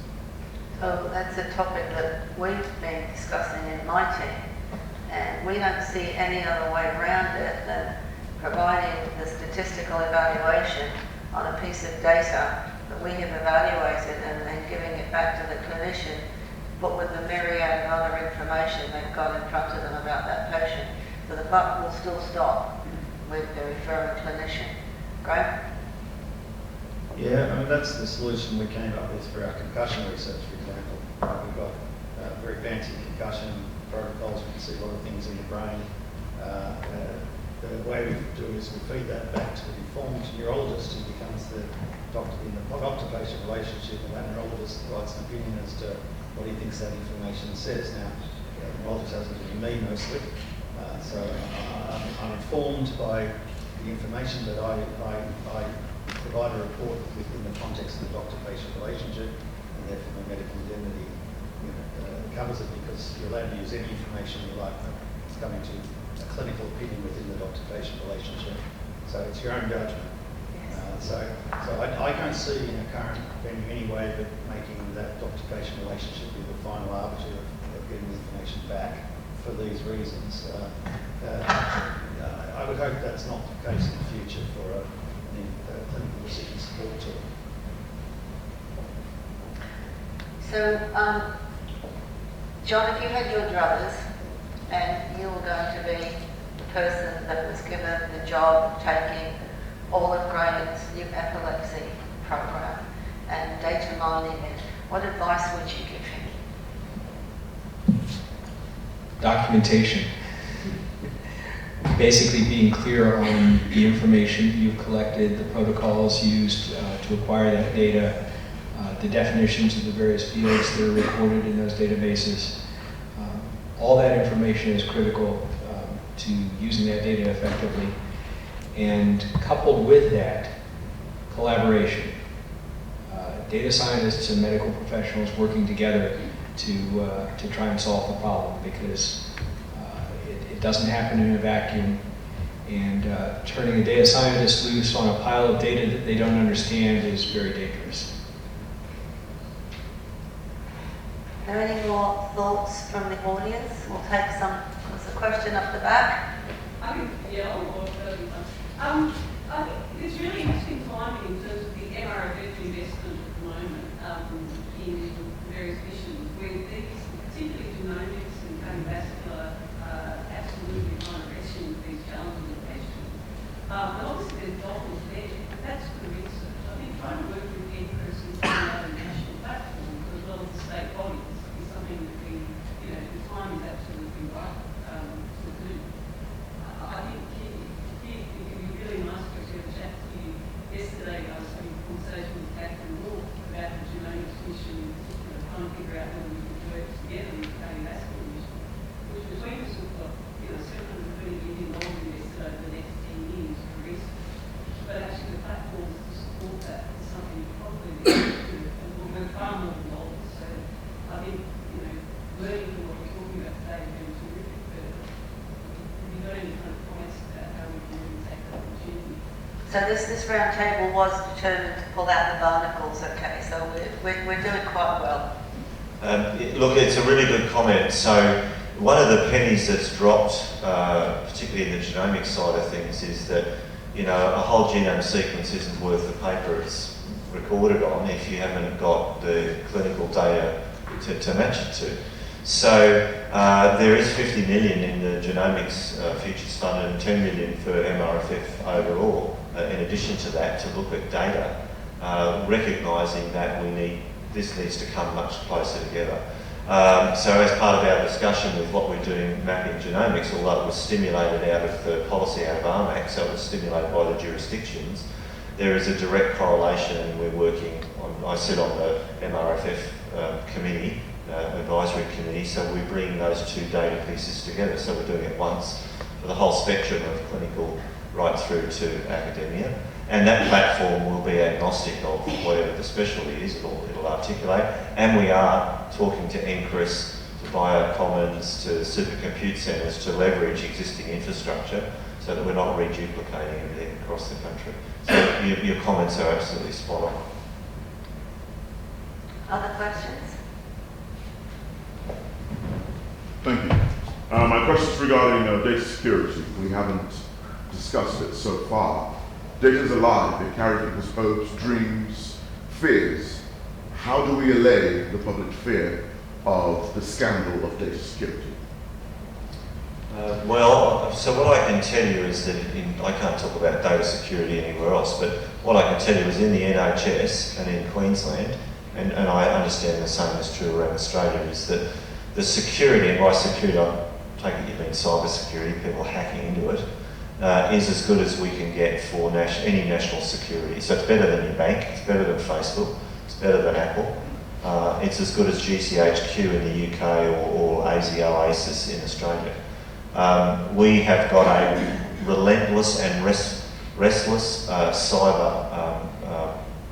So that's a topic that we've been discussing in my team, and we don't see any other way around it than providing the statistical evaluation on a piece of data that we have evaluated and then giving it back to the clinician, but with the myriad of other information they've got in front of them about that patient. So the buck will still stop with the referring clinician. Graham? Yeah, I mean, that's the solution we came up with for our concussion research, for example. We've got very fancy concussion protocols. We can see a lot of things in the brain. The way we do is we feed that back to the informed neurologist who becomes the doctor in the doctor-patient relationship, and that neurologist writes an opinion as to what he thinks that information says. Now, the neurologist hasn't given me mostly, so I'm informed by the information that I provide a report within the context of the doctor-patient relationship, and therefore the medical indemnity covers it, because you're allowed to use any information you like. It's coming to a clinical opinion within the doctor-patient relationship, so it's your own judgment. So I can't see in a current venue any way but making that doctor-patient relationship be the final arbiter of getting the information back for these reasons. I would hope that's not the case in the future for a clinical decision support tool. So, John, if you had your druthers and you were going to be the person that was given the job of taking all of Graham's new epilepsy program and data mining it, what advice would you give him? Documentation. Basically being clear on the information you've collected, the protocols used to acquire that data, the definitions of the various fields that are recorded in those databases. All that information is critical to using that data effectively. And coupled with that, collaboration. Data scientists and medical professionals working together to try and solve the problem, because it doesn't happen in a vacuum, and turning a data scientist loose on a pile of data that they don't understand is very dangerous. Are there any more thoughts from the audience? We'll take some. There's a question up the back. I think, yeah, I think it's really interesting timing in terms of the MRFF investment at the moment in various missions, where these, particularly genomics and cardiovascular, absolutely kind of wrestling with these challenges of patients. And obviously there's dollars there, but that's good research. I think trying to work with NCRIS and some other national platforms as well as the state bodies is something that we, the time is absolutely right to do. I think it would be really nice to have a chat to you. Yesterday I was having a conversation with Catherine Moore about the genomics mission in particular, trying to figure out whether we could work together with the cardiovascular mission, which between us we've got $720 million invested over the next 10 years for research. But actually the platforms to support that is something you probably need to do, and we'll work far more than dollars. So I think, learning from what we're talking about today has been terrific, but have you got any kind of comments about how we can really take that opportunity? So this round table was determined to pull out the barnacles, okay, so we're doing quite well. Look, it's a really good comment. So one of the pennies that's dropped, particularly in the genomic side of things, is that a whole genome sequence isn't worth the paper it's recorded on if you haven't got the clinical data to match it to. So there is 50 million in the genomics futures fund and 10 million for MRFF overall. In addition to that, to look at data, recognising that this needs to come much closer together. So as part of our discussion with what we're doing mapping genomics, although it was stimulated out of the policy out of RMAC, so it was stimulated by the jurisdictions, there is a direct correlation, and we're working on, I sit on the MRFF committee, advisory committee, so we bring those two data pieces together. So we're doing it once for the whole spectrum of clinical right through to academia. And that platform will be agnostic of whatever the specialty is, it'll articulate. And we are talking to NCRIS, to biocommons, to supercompute centres to leverage existing infrastructure so that we're not reduplicating everything across the country. So your comments are absolutely spot on. Other questions? Thank you. My question is regarding data security. We haven't discussed it so far. Data is alive. It carries people's hopes, dreams, fears. How do we allay the public fear of the scandal of data security? So what I can tell you is that I can't talk about data security anywhere else, but what I can tell you is in the NHS and in Queensland, and I understand the same is true around Australia, is that The security, and by security I take it you mean cyber security, people hacking into it, is as good as we can get for any national security. So it's better than your bank, it's better than Facebook, it's better than Apple. It's as good as GCHQ in the UK or ASIS in Australia. We have got a relentless and restless cyber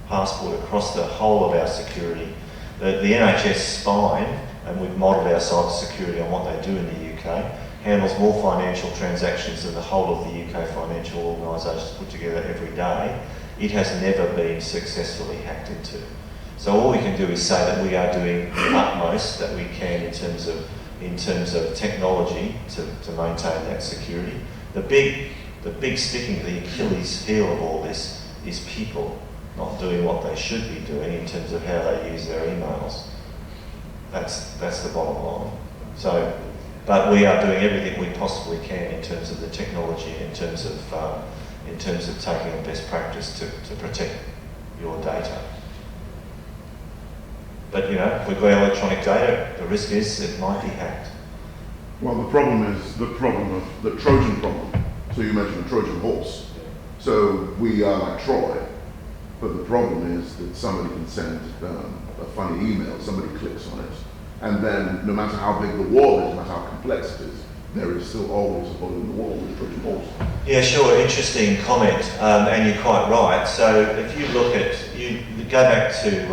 passport across the whole of our security. The NHS spine, and we've modelled our cyber security on what they do in the UK, handles more financial transactions than the whole of the UK financial organisations put together every day. It has never been successfully hacked into. So all we can do is say that we are doing the utmost that we can in terms of technology to maintain that security. The big sticking, the Achilles heel of all this is people not doing what they should be doing in terms of how they use their emails. That's the bottom line. So, but we are doing everything we possibly can in terms of the technology, in terms of taking a best practice to protect your data. But you know, if we've got electronic data, the risk is it might be hacked. Well, the problem is the Trojan problem. So you mentioned the Trojan horse. So we are like Troy, but the problem is that somebody can send a funny email, somebody clicks on it, and then no matter how big the wall is, no matter how complex it is, there is still always a hole in the wall with Trojan horse. Yeah, sure, interesting comment, and you're quite right. So if you look at, you go back to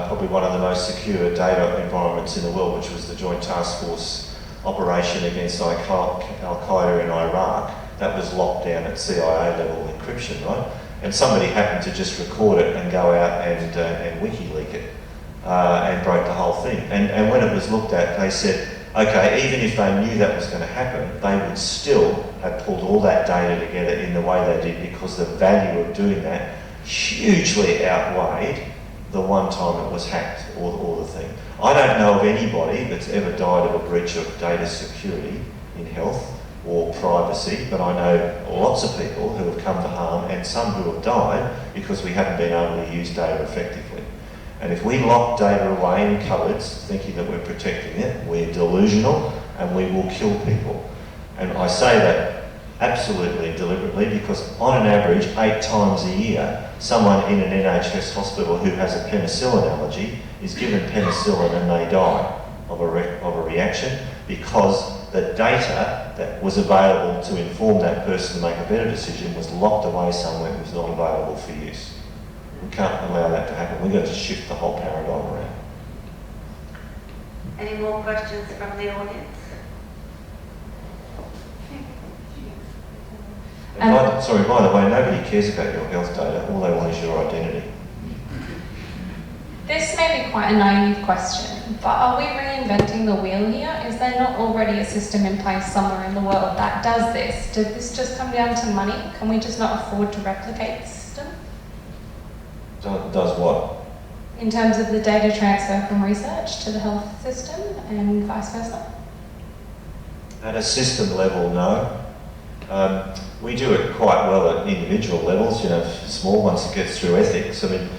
probably one of the most secure data environments in the world, which was the Joint Task Force operation against Al-Qaeda in Iraq. That was locked down at CIA level encryption, right? And somebody happened to just record it and go out and WikiLeak it and broke the whole thing. And when it was looked at, they said, okay, even if they knew that was going to happen, they would still have pulled all that data together in the way they did because the value of doing that hugely outweighed the one time it was hacked or the thing. I don't know of anybody that's ever died of a breach of data security in health or privacy, but I know lots of people who have come to harm and some who have died because we haven't been able to use data effectively. And if we lock data away in cupboards thinking that we're protecting it, we're delusional and we will kill people. And I say that absolutely deliberately because on an average 8 times a year someone in an NHS hospital who has a penicillin allergy is given penicillin and they die of a reaction because the data that was available to inform that person to make a better decision was locked away somewhere and was not available for use. We can't allow that to happen. We've got to shift the whole paradigm around. Any more questions from the audience? Sorry, by the way, nobody cares about your health data. All they want is your identity. This may be quite a naive question, but are we reinventing the wheel here? Is there not already a system in place somewhere in the world that does this? Did this just come down to money? Can we just not afford to replicate the system? Does what? In terms of the data transfer from research to the health system and vice versa? At a system level, no. We do it quite well at individual levels, you know, small ones that gets through ethics. I mean,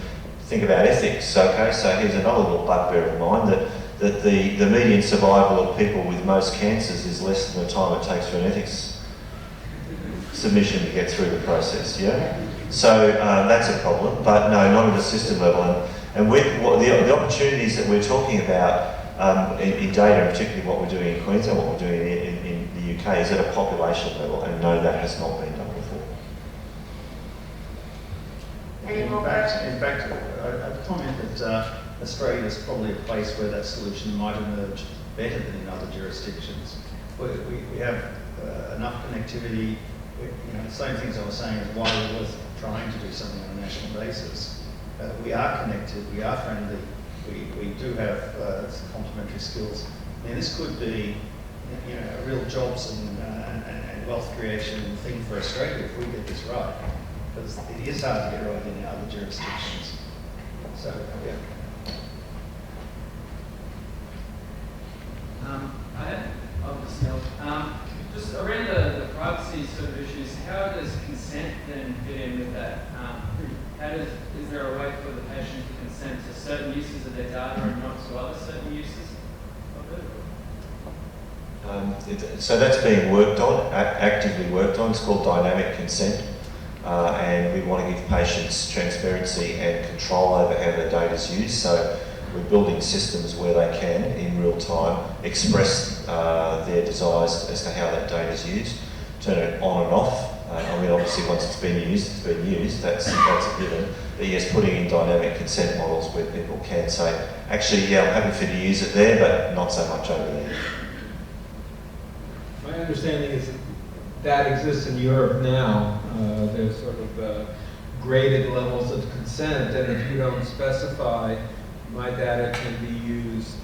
think about ethics, okay? So here's another little bugbear of mine, that the median survival of people with most cancers is less than the time it takes for an ethics submission to get through the process, yeah? So that's a problem, but no, not at a system level. And with the opportunities that we're talking about in data, and particularly what we're doing in Queensland, what we're doing in the UK, is at a population level, and no, that has not been done before. Any more In questions? fact, I'd comment that Australia is probably a place where that solution might emerge better than in other jurisdictions. We have enough connectivity. The same things I was saying is why we're worth trying to do something on a national basis. We are connected, we are friendly, we do have some complementary skills. I mean, this could be a real jobs and wealth creation thing for Australia if we get this right. Because it is hard to get right in other jurisdictions. So, yeah. Just around the privacy sort of issues, how does consent then fit in with that? Is there a way for the patient to consent to certain uses of their data and not to other certain uses of it? So that's being worked on, actively worked on. It's called dynamic consent, and we want to give patients transparency and control over how their data is used. So we're building systems where they can, in real time, express their desires as to how that data is used, turn it on and off. I mean, obviously, once it's been used, that's a given. But yes, putting in dynamic consent models where people can say, actually, yeah, I'm happy for you to use it there, but not so much over there. My understanding is that exists in Europe now. There's sort of graded levels of consent, and if you don't specify, my data can be used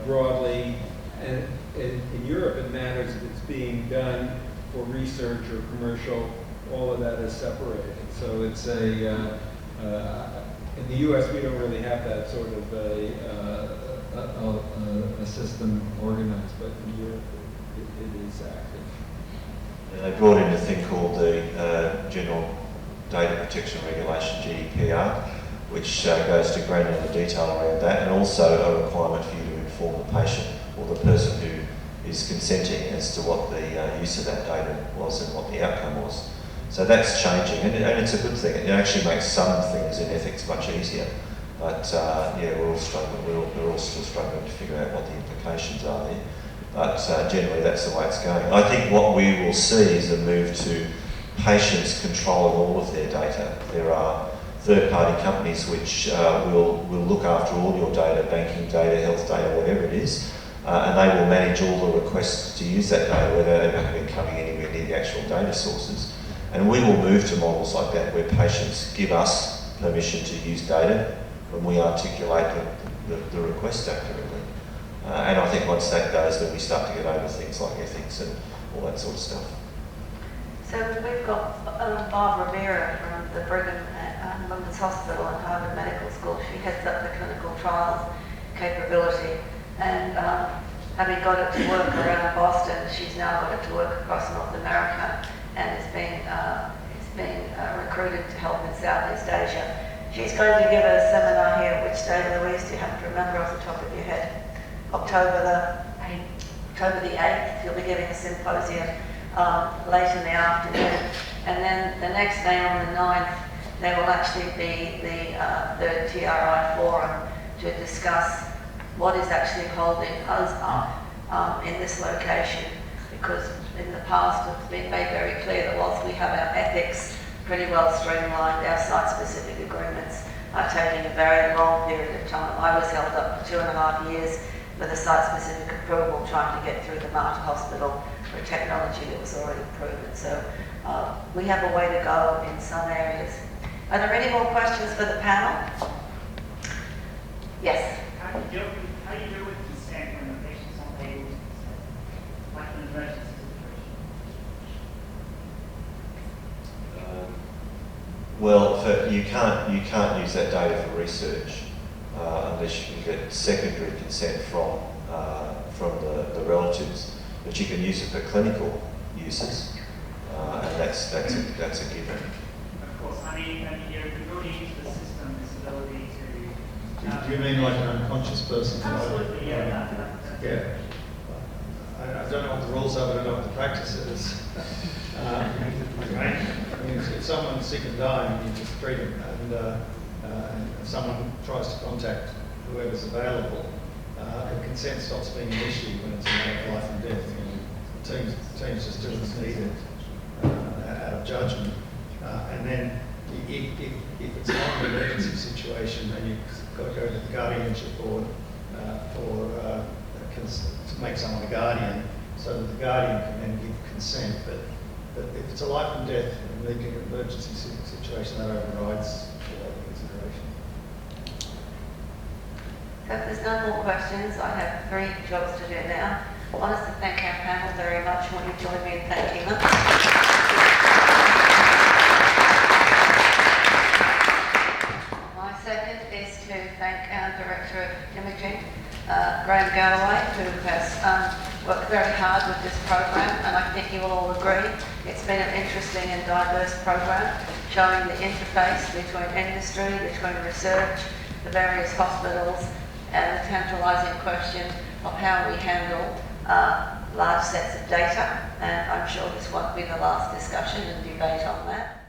broadly. And in Europe, it matters if it's being done for research or commercial. All of that is separated. So it's in the U.S. we don't really have that sort of a system organized, but in Europe it is active. And they brought in a thing called the General Data Protection Regulation, GDPR, which goes to granular detail around that, and also a requirement for you to inform the patient or the person who is consenting as to what the use of that data was and what the outcome was. So that's changing, and it's a good thing. It actually makes some things in ethics much easier. But yeah, we're all struggling. We're all still struggling to figure out what the implications are there. But generally, that's the way it's going. I think what we will see is a move to patients controlling all of their data. There are third-party companies which will look after all your data, banking data, health data, whatever it is, and they will manage all the requests to use that data without ever having coming anywhere near the actual data sources. And we will move to models like that where patients give us permission to use data when we articulate the request accurately. And I think once that goes, then we start to get over things like ethics and all that sort of stuff. So we've got Barbara Vera from the Brigham and Women's Hospital and Harvard Medical School. She heads up the clinical trials capability, and having got it to work around Boston, she's now got it to work across North America, and is being recruited to help in Southeast Asia. She's going to give a seminar here. Which day, Louise, do you happen to remember off the top of your head? October the 8th. You'll be giving a symposium late in the afternoon, and then the next day on the 9th there will actually be the TRI forum to discuss what is actually holding us up in this location, because in the past it's been made very clear that whilst we have our ethics pretty well streamlined, our site-specific agreements are taking a very long period of time. I was held up for 2.5 years with a site-specific approval trying to get through the Mater Hospital for technology that was already proven. So we have a way to go in some areas. Are there any more questions for the panel? Yes? How do you deal with consent when the patient's not able to consent, like an emergency situation? Well, you can't use that data for research unless you can get secondary consent from the relatives, but you can use it for clinical uses, and that's a given. Of course, I mean you're building into the system this ability to. Do you mean like an unconscious person? Absolutely, yeah. Yeah. I don't know what the rules are, but I know what the practice is. I mean, if someone's sick and dying, you just treat them, and if someone tries to contact whoever's available, the consent stops being an issue when it's a matter of life and death. You know, teams just do what's needed out of judgment, and then if it's not an emergency situation, then you've got to go to the guardianship board to make someone a guardian, so that the guardian can then give consent. But if it's a life and death and an emergency situation, that overrides all other consideration. So if there's no more questions, I have 3 jobs to do now. I want us to thank our panel very much. Will you join me in thanking them? My second is to thank our Director of Imaging, Graham Galloway, who has worked very hard with this program, and I think you will all agree it's been an interesting and diverse program, showing the interface between industry, between research, the various hospitals, and the tantalising question of how we handle large sets of data, and I'm sure this won't be the last discussion and debate on that.